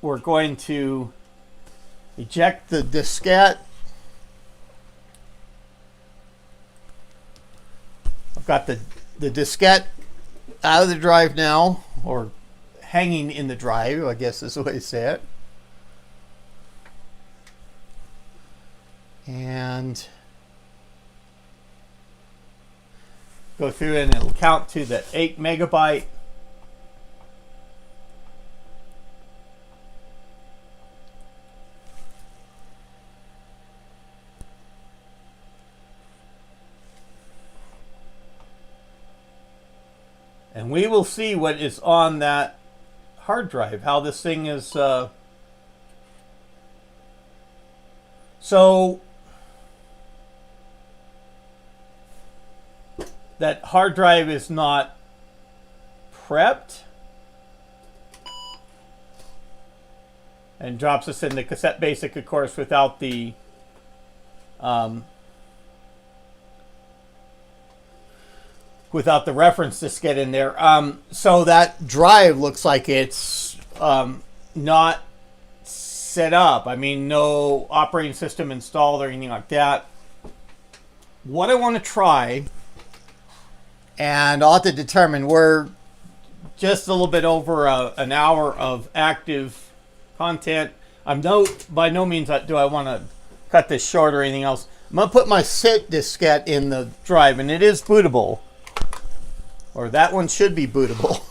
We're going to eject the diskette. I've got the diskette out of the drive now, or hanging in the drive, I guess is the way to say it. And go through and it'll count to the 8 megabyte. And we will see what is on that hard drive, how this thing is. So that hard drive is not prepped and drops us in the cassette basic, of course, without the reference diskette in there. So that drive looks like it's not set up. I mean, no operating system installed or anything like that. what I want to try, and I'll have to determine, we're just a little bit over an hour of active content. By no means do I want to cut this short or anything else. I'm going to put my SIT diskette in the drive, and it is bootable. Or that one should be bootable.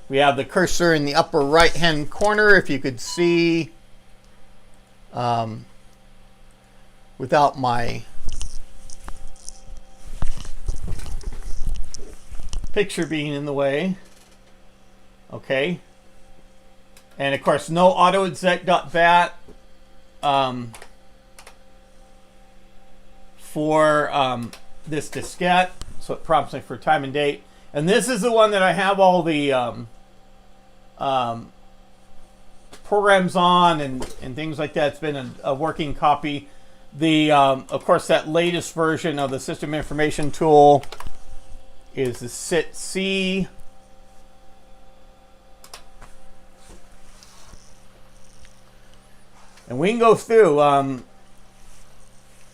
We have the cursor in the upper right hand corner, if you could see, without my picture being in the way. Okay. And of course, no autoexec.bat for this diskette. So it prompts me for time and date. And this is the one that I have all the programs on and things like that. It's been a working copy. Of course, that latest version of the system information tool is the SIT-C. And we can go through.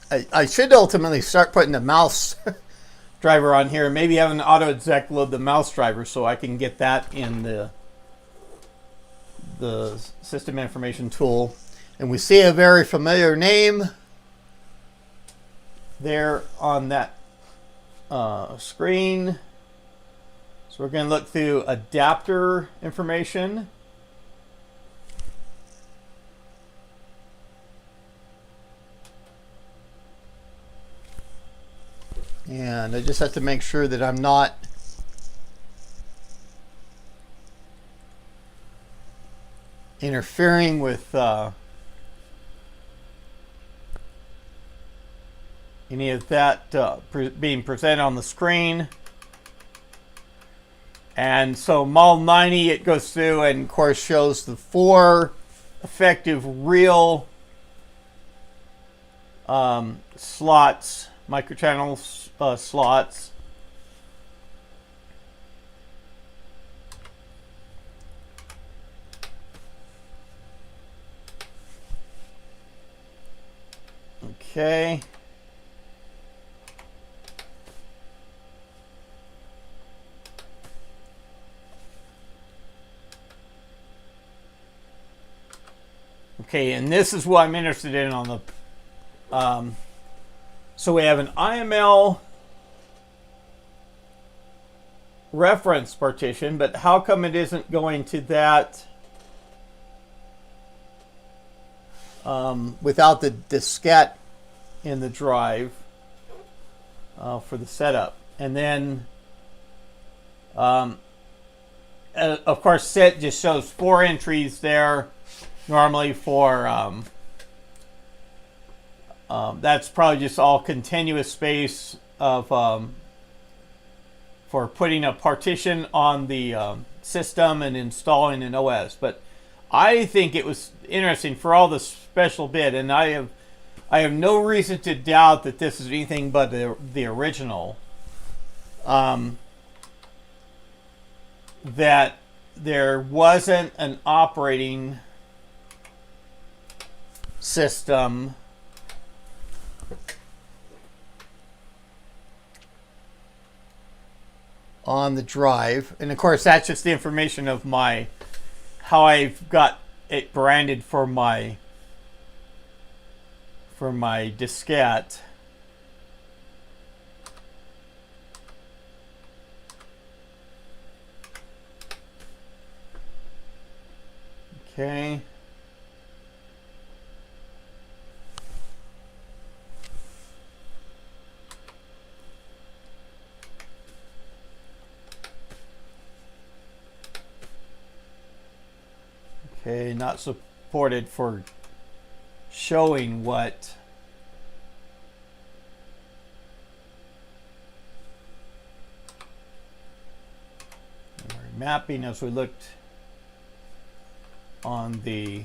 I should ultimately start putting the mouse driver on here. Maybe have an autoexec load the mouse driver so I can get that in the system information tool. And we see a very familiar name there on that screen. So we're going to look through adapter information. And I just have to make sure that I'm not interfering with any of that being presented on the screen. And so MAL90, it goes through and of course shows the 4 effective real slots, microchannel slots. Okay. Okay, and this is what I'm interested in on the so we have an IML reference partition, but how come it isn't going to that without the diskette in the drive for the setup? And then of course SIT just shows 4 entries there normally for that's probably just all continuous space of for putting a partition on the system and installing an OS. But I think it was interesting for all the special bit, and I have no reason to doubt that this is anything but the original. That there wasn't an operating system on the drive, and of course that's just the information of how I've got it branded for my diskette. Okay. Okay, not supported for showing what mapping as we looked on the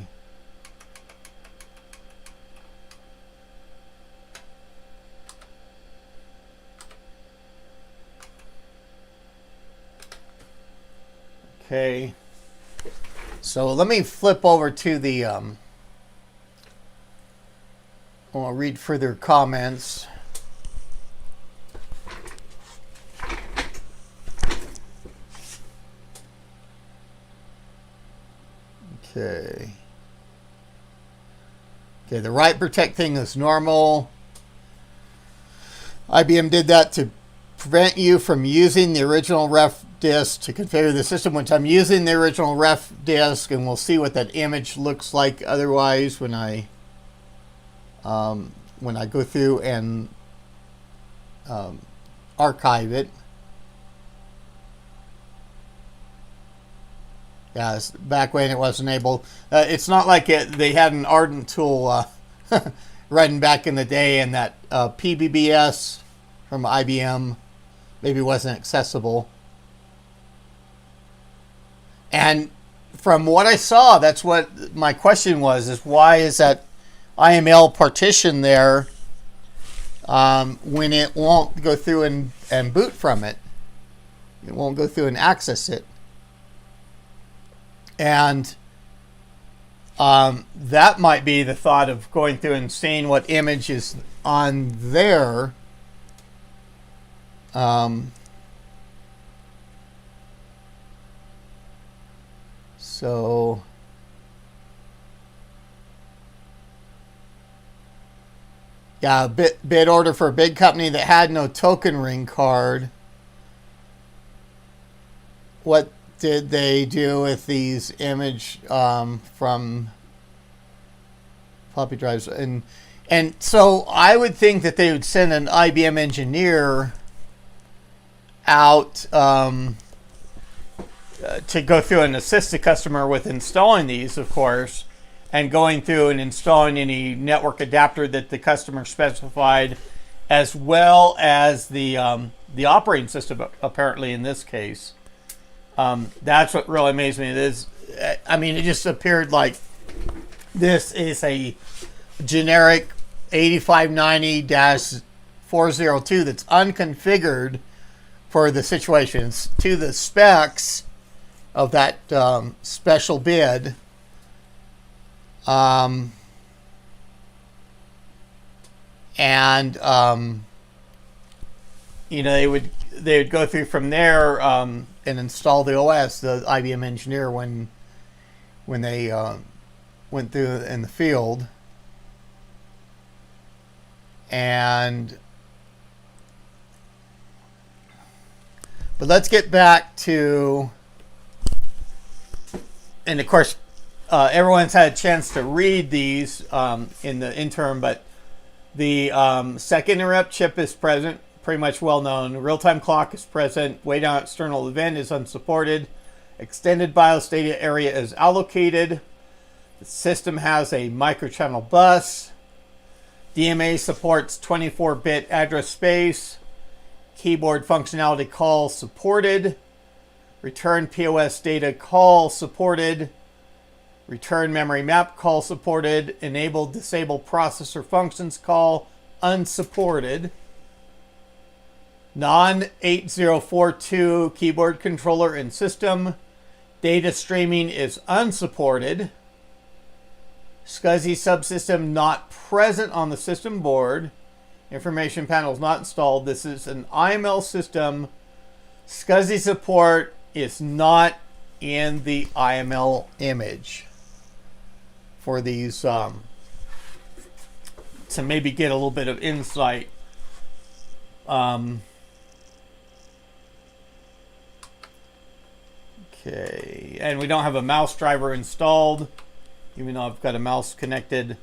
okay. So let me flip over to the, I'll read further comments. Okay. Okay, the write protect thing is normal. IBM did that to prevent you from using the original ref disk to configure the system, which I'm using the original ref disk, and we'll see what that image looks like otherwise when I go through and archive it. Yeah, back when it wasn't able. It's not like they had an Ardent tool running back in the day, and that PBBS from IBM maybe wasn't accessible. And from what I saw, that's what my question was: is why is that IML partition there when it won't go through and boot from it? It won't go through and access it. And that might be the thought of going through and seeing what image is on there. So yeah, bid order for a big company that had no token ring card. What did they do with these image from floppy drives? And so I would think that they would send an IBM engineer out to go through and assist the customer with installing these, of course, and going through and installing any network adapter that the customer specified, as well as the operating system, apparently in this case. That's what really amazed me. It is, I mean, it just appeared like this is a generic 8590-402 that's unconfigured for the situations to the specs of that special bid. You know, they would go through from there and install the OS, the IBM engineer, when they went through in the field. But let's get back to, and of course, everyone's had a chance to read these in the interim, but the second interrupt chip is present, pretty much well known. Real-time clock is present. Way down external event is unsupported. Extended BIOS data area is allocated. The system has a microchannel bus. DMA supports 24-bit address space. Keyboard functionality call supported. Return POS data call supported. Return memory map call supported. Enable disable processor functions call unsupported. Non-8042 keyboard controller and system. Data streaming is unsupported. SCSI subsystem not present on the system board. Information panel is not installed. This is an IML system. SCSI support is not in the IML image for these, to maybe get a little bit of insight. Okay, and we don't have a mouse driver installed, even though I've got a mouse connected.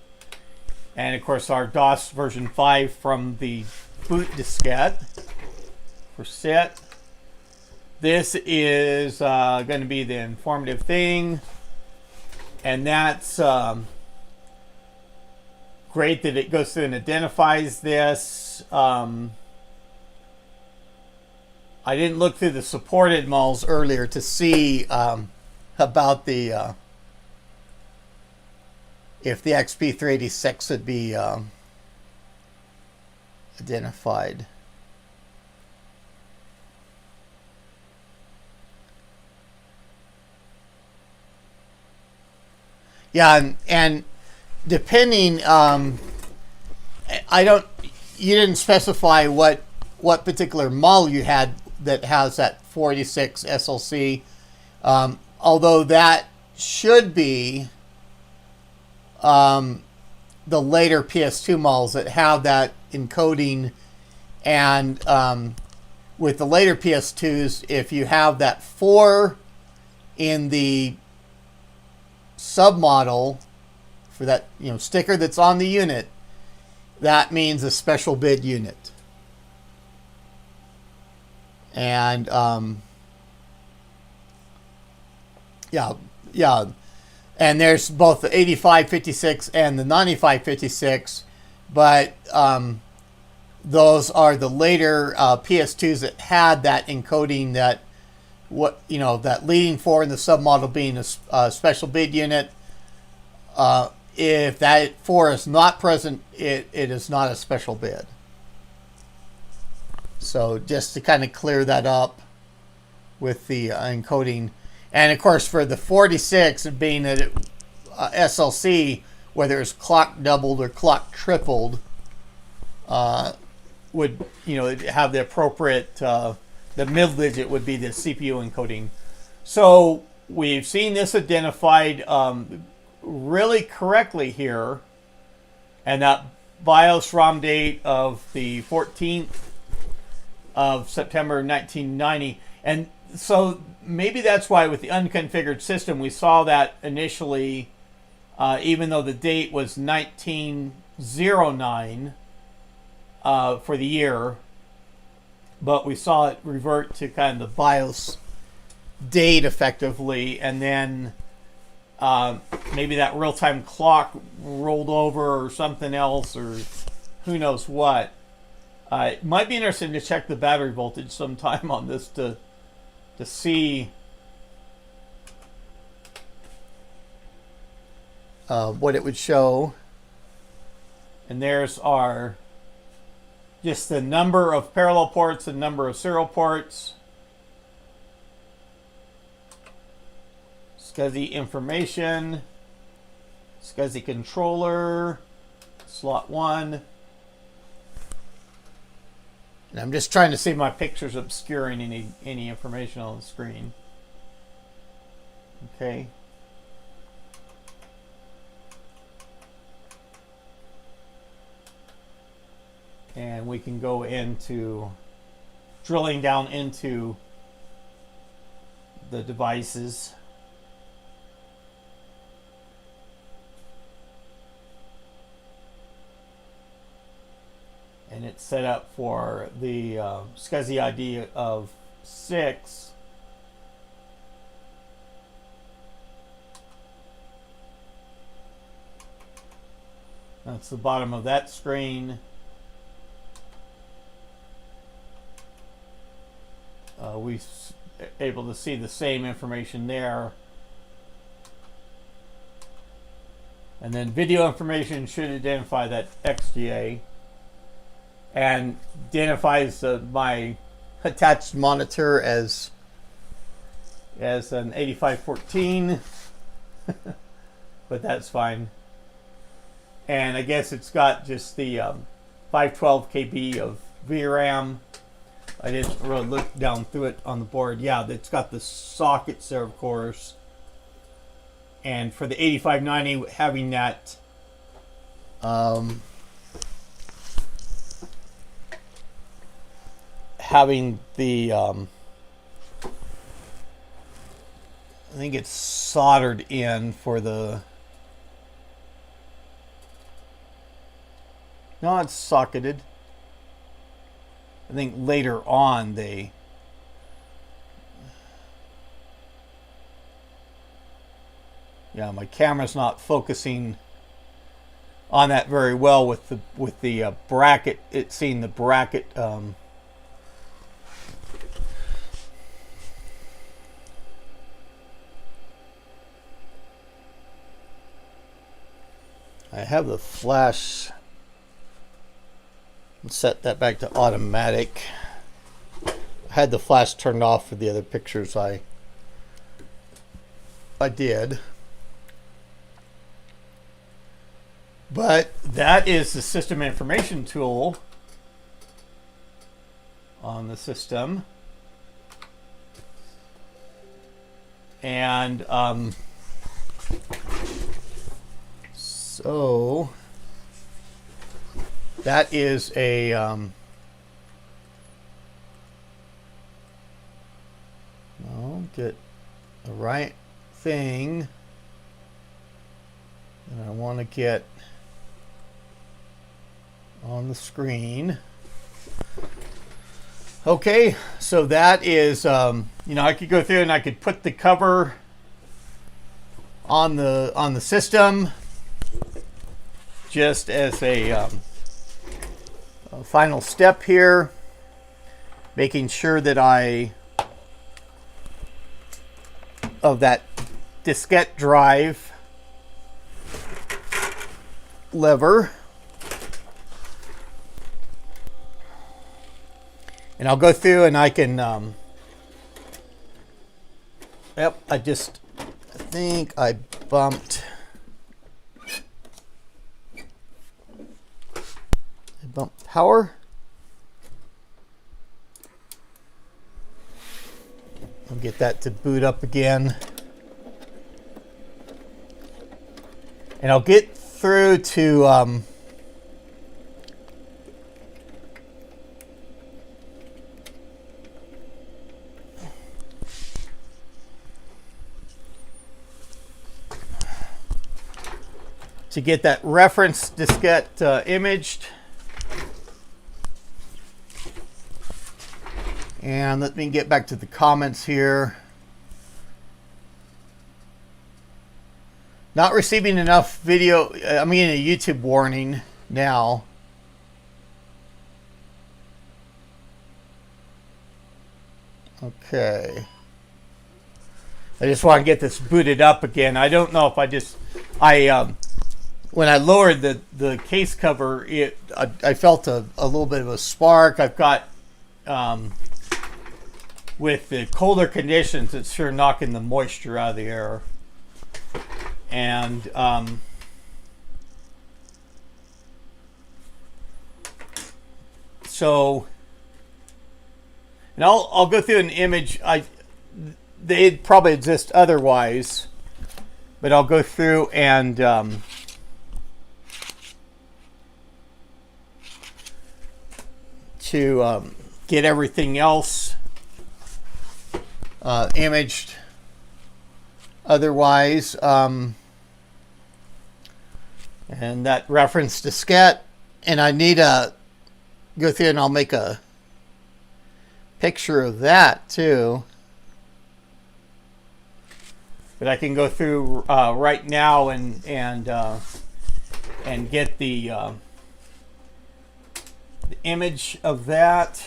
And of course our DOS version 5 from the boot diskette for set. This is going to be the informative thing, and that's great that it goes through and identifies this. I didn't look through the supported malls earlier to see about the if the XP386 would be identified. Yeah, and depending, you didn't specify what particular model you had that has that 46 SLC, although that should be the later PS2 models that have that encoding. And with the later PS2s, if you have that 4 in the submodel for that sticker that's on the unit, that means a special bid unit. And yeah, and there's both the 8556 and the 9556, but those are the later PS2s that had that encoding, that that leading 4 in the submodel being a special bid unit. If that 4 is not present, it is not a special bid. So just to kind of clear that up with the encoding. And of course for the 46, being that SLC, whether it's clock doubled or clock tripled, would have the appropriate, the middle digit would be the CPU encoding. So we've seen this identified really correctly here, and that BIOS ROM date of the 14th of September 1990. And so maybe that's why with the unconfigured system we saw that initially, even though the date was 1909 for the year, but we saw it revert to kind of the BIOS date effectively, and then maybe that real-time clock rolled over or something else, or who knows what. It might be interesting to check the battery voltage sometime on this to see what it would show. And there's our just the number of parallel ports and number of serial ports. SCSI information, SCSI controller, slot 1. And I'm just trying to see if my picture's obscuring any information on the screen. Okay. And we can go into drilling down into the devices. And it's set up for the SCSI ID of 6. That's the bottom of that screen. We're able to see the same information there. And then video information should identify that XGA. And identifies my attached monitor as an 8514, but that's fine. And I guess it's got just the 512 KB of VRAM. I didn't really look down through it on the board. Yeah, it's got the sockets there, of course. And for the 8590, having that having the I think it's soldered in for the, no, it's socketed. I think later on they my camera's not focusing on that very well with the bracket. It's seeing the bracket I have the flash. Let's set that back to automatic. I had the flash turned off for the other pictures I did. But that is the system information tool on the system. And so that is a I'll get the right thing, and I want to get on the screen. Okay, so that is you know, I could go through and I could put the cover on the system just as a final step here, making sure that of that diskette drive lever. And I'll go through and I can, yep, I think I bumped power. I'll get that to boot up again. And I'll get through to, get that reference diskette imaged. And let me get back to the comments here. Not receiving enough video. I'm getting a YouTube warning now. Okay. I just want to get this booted up again. I don't know if when I lowered the case cover, I felt a little bit of a spark. I've got, with the colder conditions, it's sure knocking the moisture out of the air. And so, and I'll go through an image. They'd probably exist otherwise, but I'll go through and to get everything else imaged otherwise, and that reference diskette, and I need to go through and I'll make a picture of that too, but I can go through right now and get the image of that.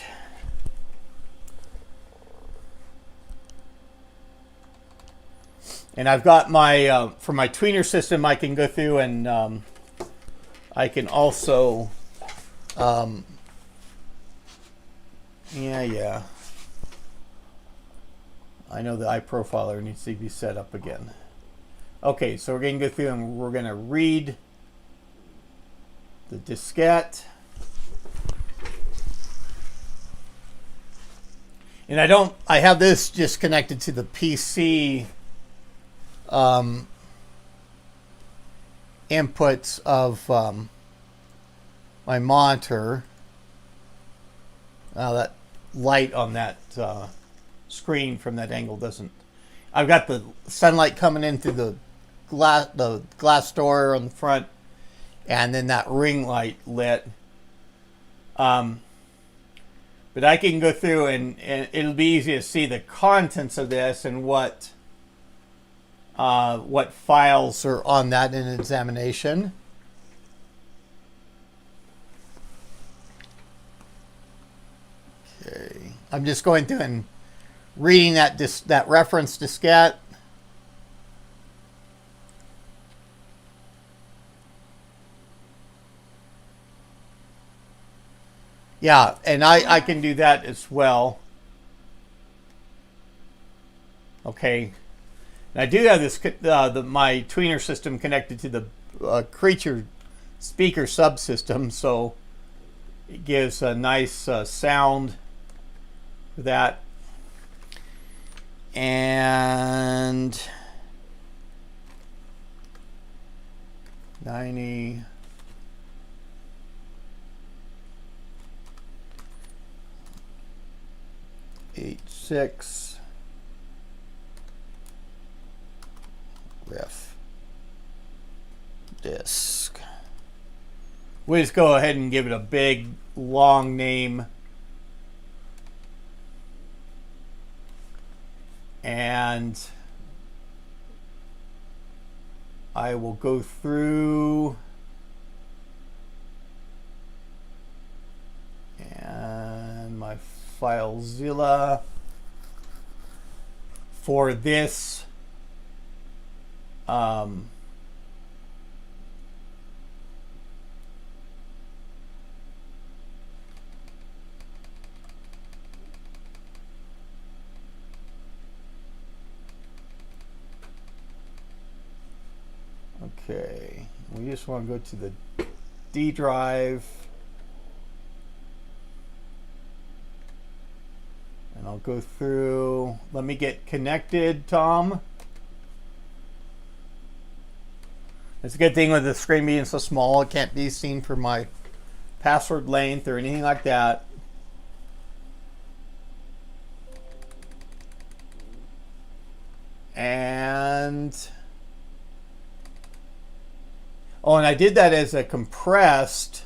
And I've got my, for my tweener system, I can go through and I can also, yeah. I know the iProfiler needs to be set up again. Okay, so we're going to go through and we're going to read the diskette. And I have this just connected to the PC inputs of my monitor. Now that light on that screen from that angle doesn't. I've got the sunlight coming in through the glass door on the front, and then that ring light lit. But I can go through and it'll be easy to see the contents of this and what files are on that in examination. Okay, I'm just going through and reading that reference diskette. Yeah, and I can do that as well. Okay. And I do have this my tweener system connected to the Creature speaker subsystem, so it gives a nice sound for that. And 90. H6 ref disk. We just go ahead and give it a big long name, and I will go through and my FileZilla for this okay, we just want to go to the D drive. And I'll go through. Let me get connected, Tom. It's a good thing with the screen being so small, it can't be seen for my password length or anything like that. And oh, and I did that as a compressed.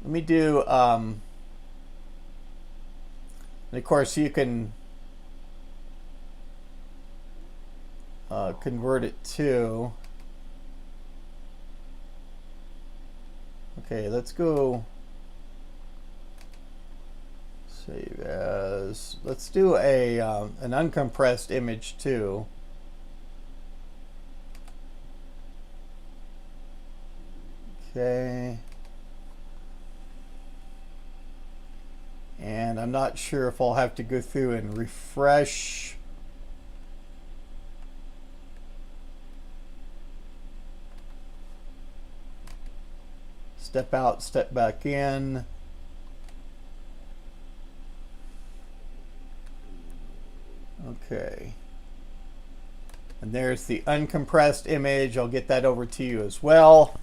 Let me do, and of course you can convert it to, okay, let's go save as, let's do a an uncompressed image too. Okay. And I'm not sure if I'll have to go through and refresh. Step out, step back in. Okay. And there's the uncompressed image. I'll get that over to you as well.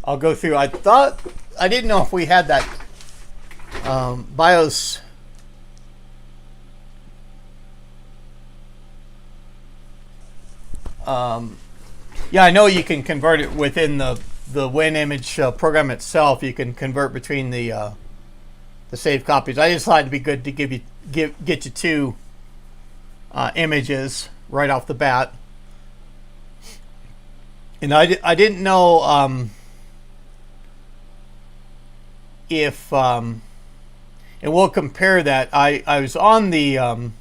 I'll go through. I didn't know if we had that BIOS yeah, I know you can convert it within the WinImage program itself. You can convert between the saved copies. I just thought it'd be good to get you two images right off the bat. And I didn't know if and we'll compare that. I was on the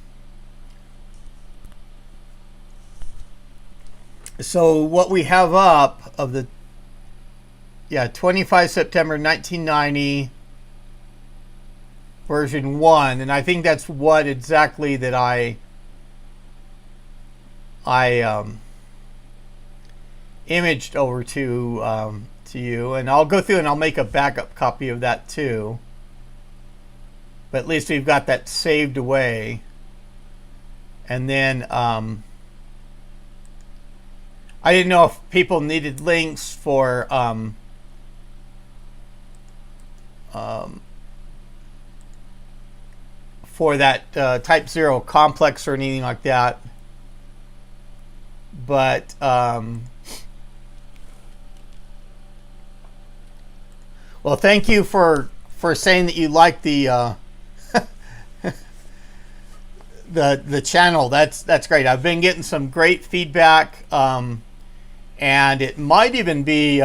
so what we have up of the 25 September 1990 version 1, and I think that's what exactly that I imaged over to you, and I'll go through and I'll make a backup copy of that too. But at least we've got that saved away. And then I didn't know if people needed links for that type 0 complex or anything like that. But well, thank you for saying that you like the the channel. That's great. I've been getting some great feedback, and it might even be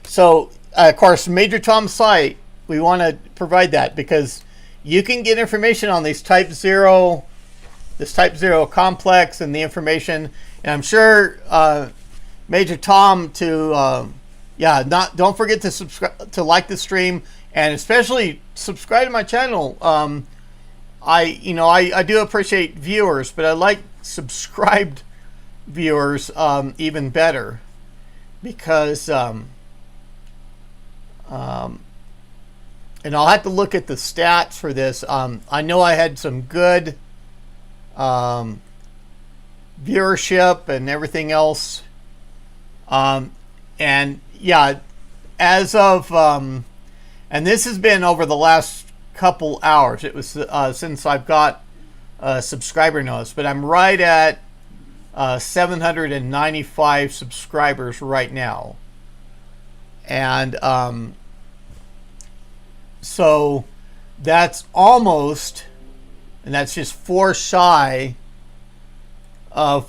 so. Of course, Major Tom's site. We want to provide that because you can get information on these type 0, this type 0 complex, and the information. And I'm sure Major Tom to yeah, don't forget to subscribe, to like the stream, and especially subscribe to my channel. I do appreciate viewers, but I like subscribed viewers even better, because and I'll have to look at the stats for this. I know I had some good viewership and everything else, and yeah, as of and this has been over the last couple hours. It was since I've got a subscriber notice, but I'm right at 795 subscribers right now, and so that's almost, and that's just 4 shy of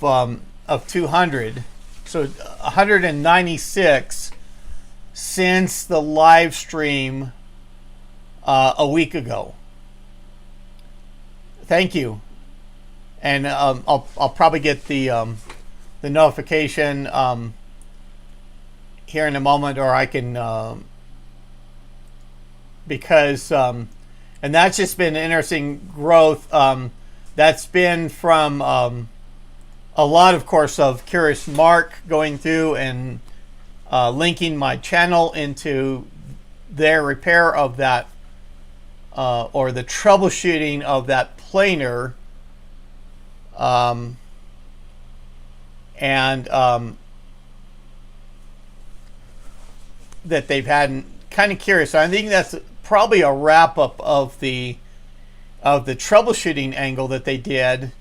200. So 196 since the live stream a week ago. Thank you, and I'll probably get the notification here in a moment, or I can because and that's just been interesting growth. That's been from a lot, of course, of Curious Mark going through and linking my channel into their repair of that or the troubleshooting of that planer, and that they've had. Kind of curious. I think that's probably a wrap up of the troubleshooting angle that they did,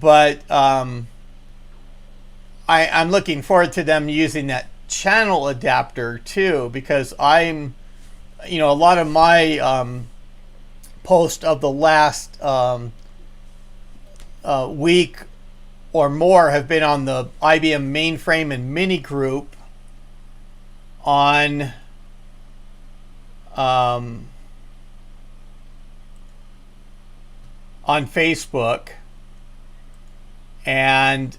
but I'm looking forward to them using that channel adapter too, because a lot of my post of the last week or more have been on the IBM mainframe and mini group on Facebook, and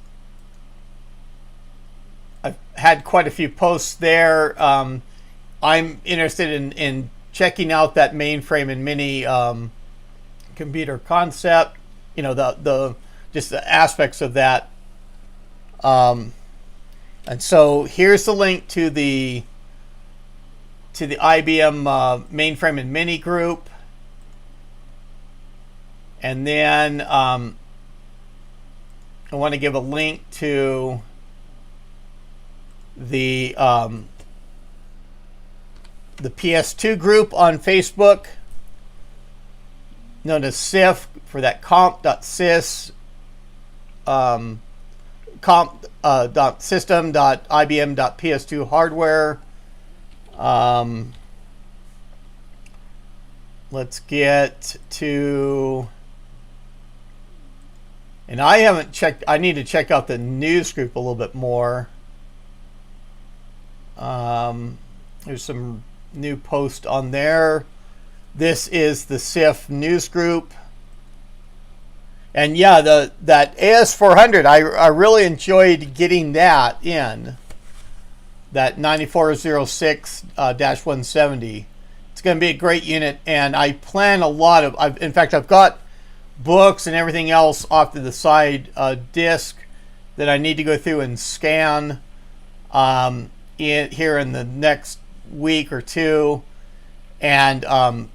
I've had quite a few posts there. I'm interested in checking out that mainframe and mini computer concept, the just the aspects of that, and so here's the link to the IBM mainframe and mini group, and then I want to give a link to the PS2 group on Facebook, known as CIF, for that comp.sys, comp.system.ibm.ps2 hardware. Let's get to, and I haven't checked, I need to check out the news group a little bit more. There's some new post on there. This is the CIF news group. And yeah, that AS400, I really enjoyed getting that in. That 9406-170. It's going to be a great unit, and I plan a lot of, in fact, I've got books and everything else off to the side disk that I need to go through and scan here in the next week or two, and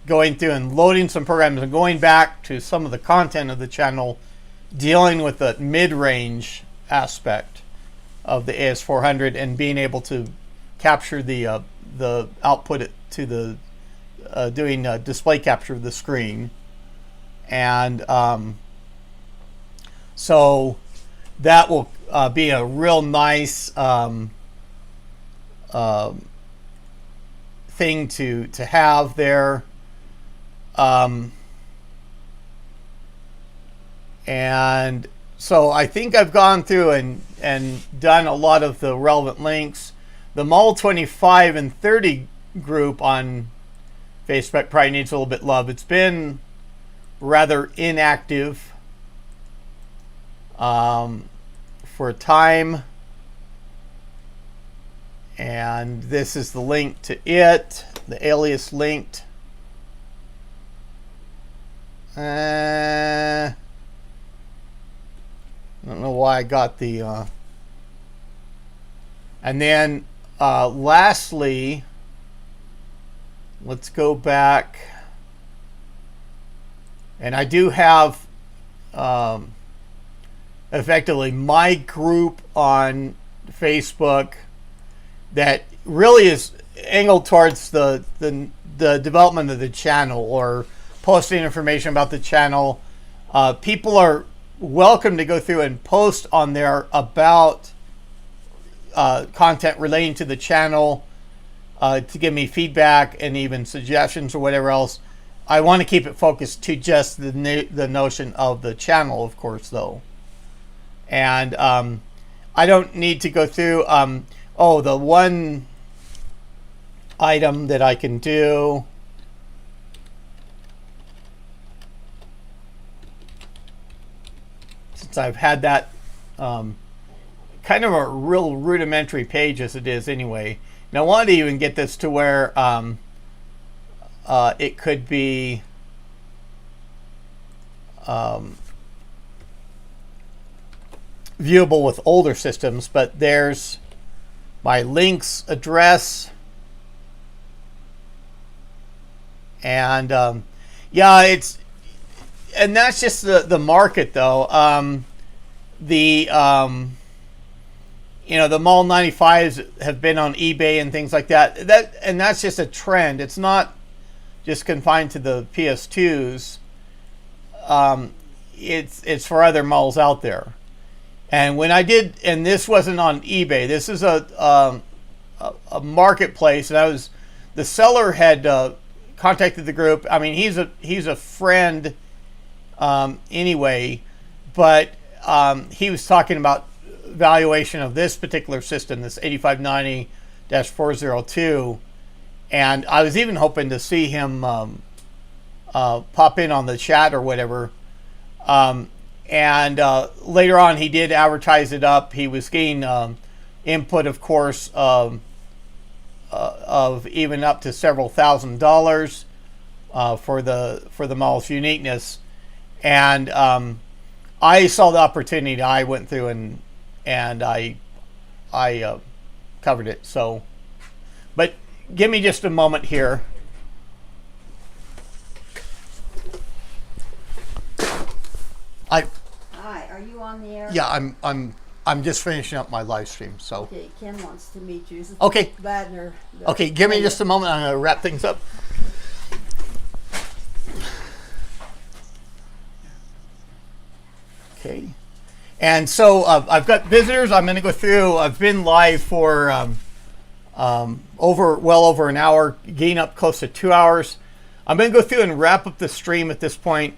going through and loading some programs and going back to some of the content of the channel dealing with the mid-range aspect of the AS400 and being able to capture the output to the doing display capture of the screen, and so that will be a real nice thing to have there, and so I think I've gone through and done a lot of the relevant links. The Model 25 and 30 group on Facebook probably needs a little bit of love. It's been rather inactive for a time, And this is the link to it, the alias linked. I don't know why I got the and then lastly, let's go back, and I do have effectively my group on Facebook that really is angled towards the development of the channel, or posting information about the channel. People are welcome to go through and post on there about content relating to the channel, to give me feedback and even suggestions or whatever else. I want to keep it focused to just the notion of the channel, of course, though. And I don't need to go through. The one item that I can do, since I've had that kind of a real rudimentary page as it is anyway. And I wanted to even get this to where it could be viewable with older systems, but there's my links address, and that's just the market, though. The MAL 95s have been on eBay and things like that. And that's just a trend. It's not just confined to the PS2s. It's for other models out there. And when I did, and this wasn't on eBay, this is a marketplace, and the seller had contacted the group. I mean, he's a friend anyway, but he was talking about valuation of this particular system, this 8590-402, and I was even hoping to see him pop in on the chat or whatever. And later on, he did advertise it up. He was getting input, of course, of even up to several $1,000s for the model's uniqueness. And I saw the opportunity. I went through and I covered it. So, but give me just a moment here. Hi, are you on the air? Yeah, I'm just finishing up my live stream. So okay, Ken wants to meet you. Okay. Badner. Okay, give me just a moment. I'm going to wrap things up. Okay, and so I've got visitors. I'm going to go through. I've been live for well over an hour, getting up close to 2 hours. I'm going to go through and wrap up the stream at this point.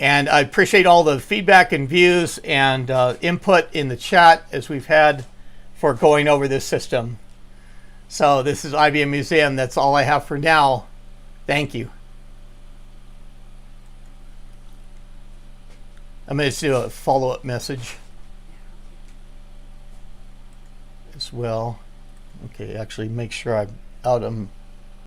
And I appreciate all the feedback and views and input in the chat as we've had for going over this system. So this is IBM Museum. That's all I have for now. Thank you. I'm going to do a follow-up message as well. Okay, actually make sure I'm out of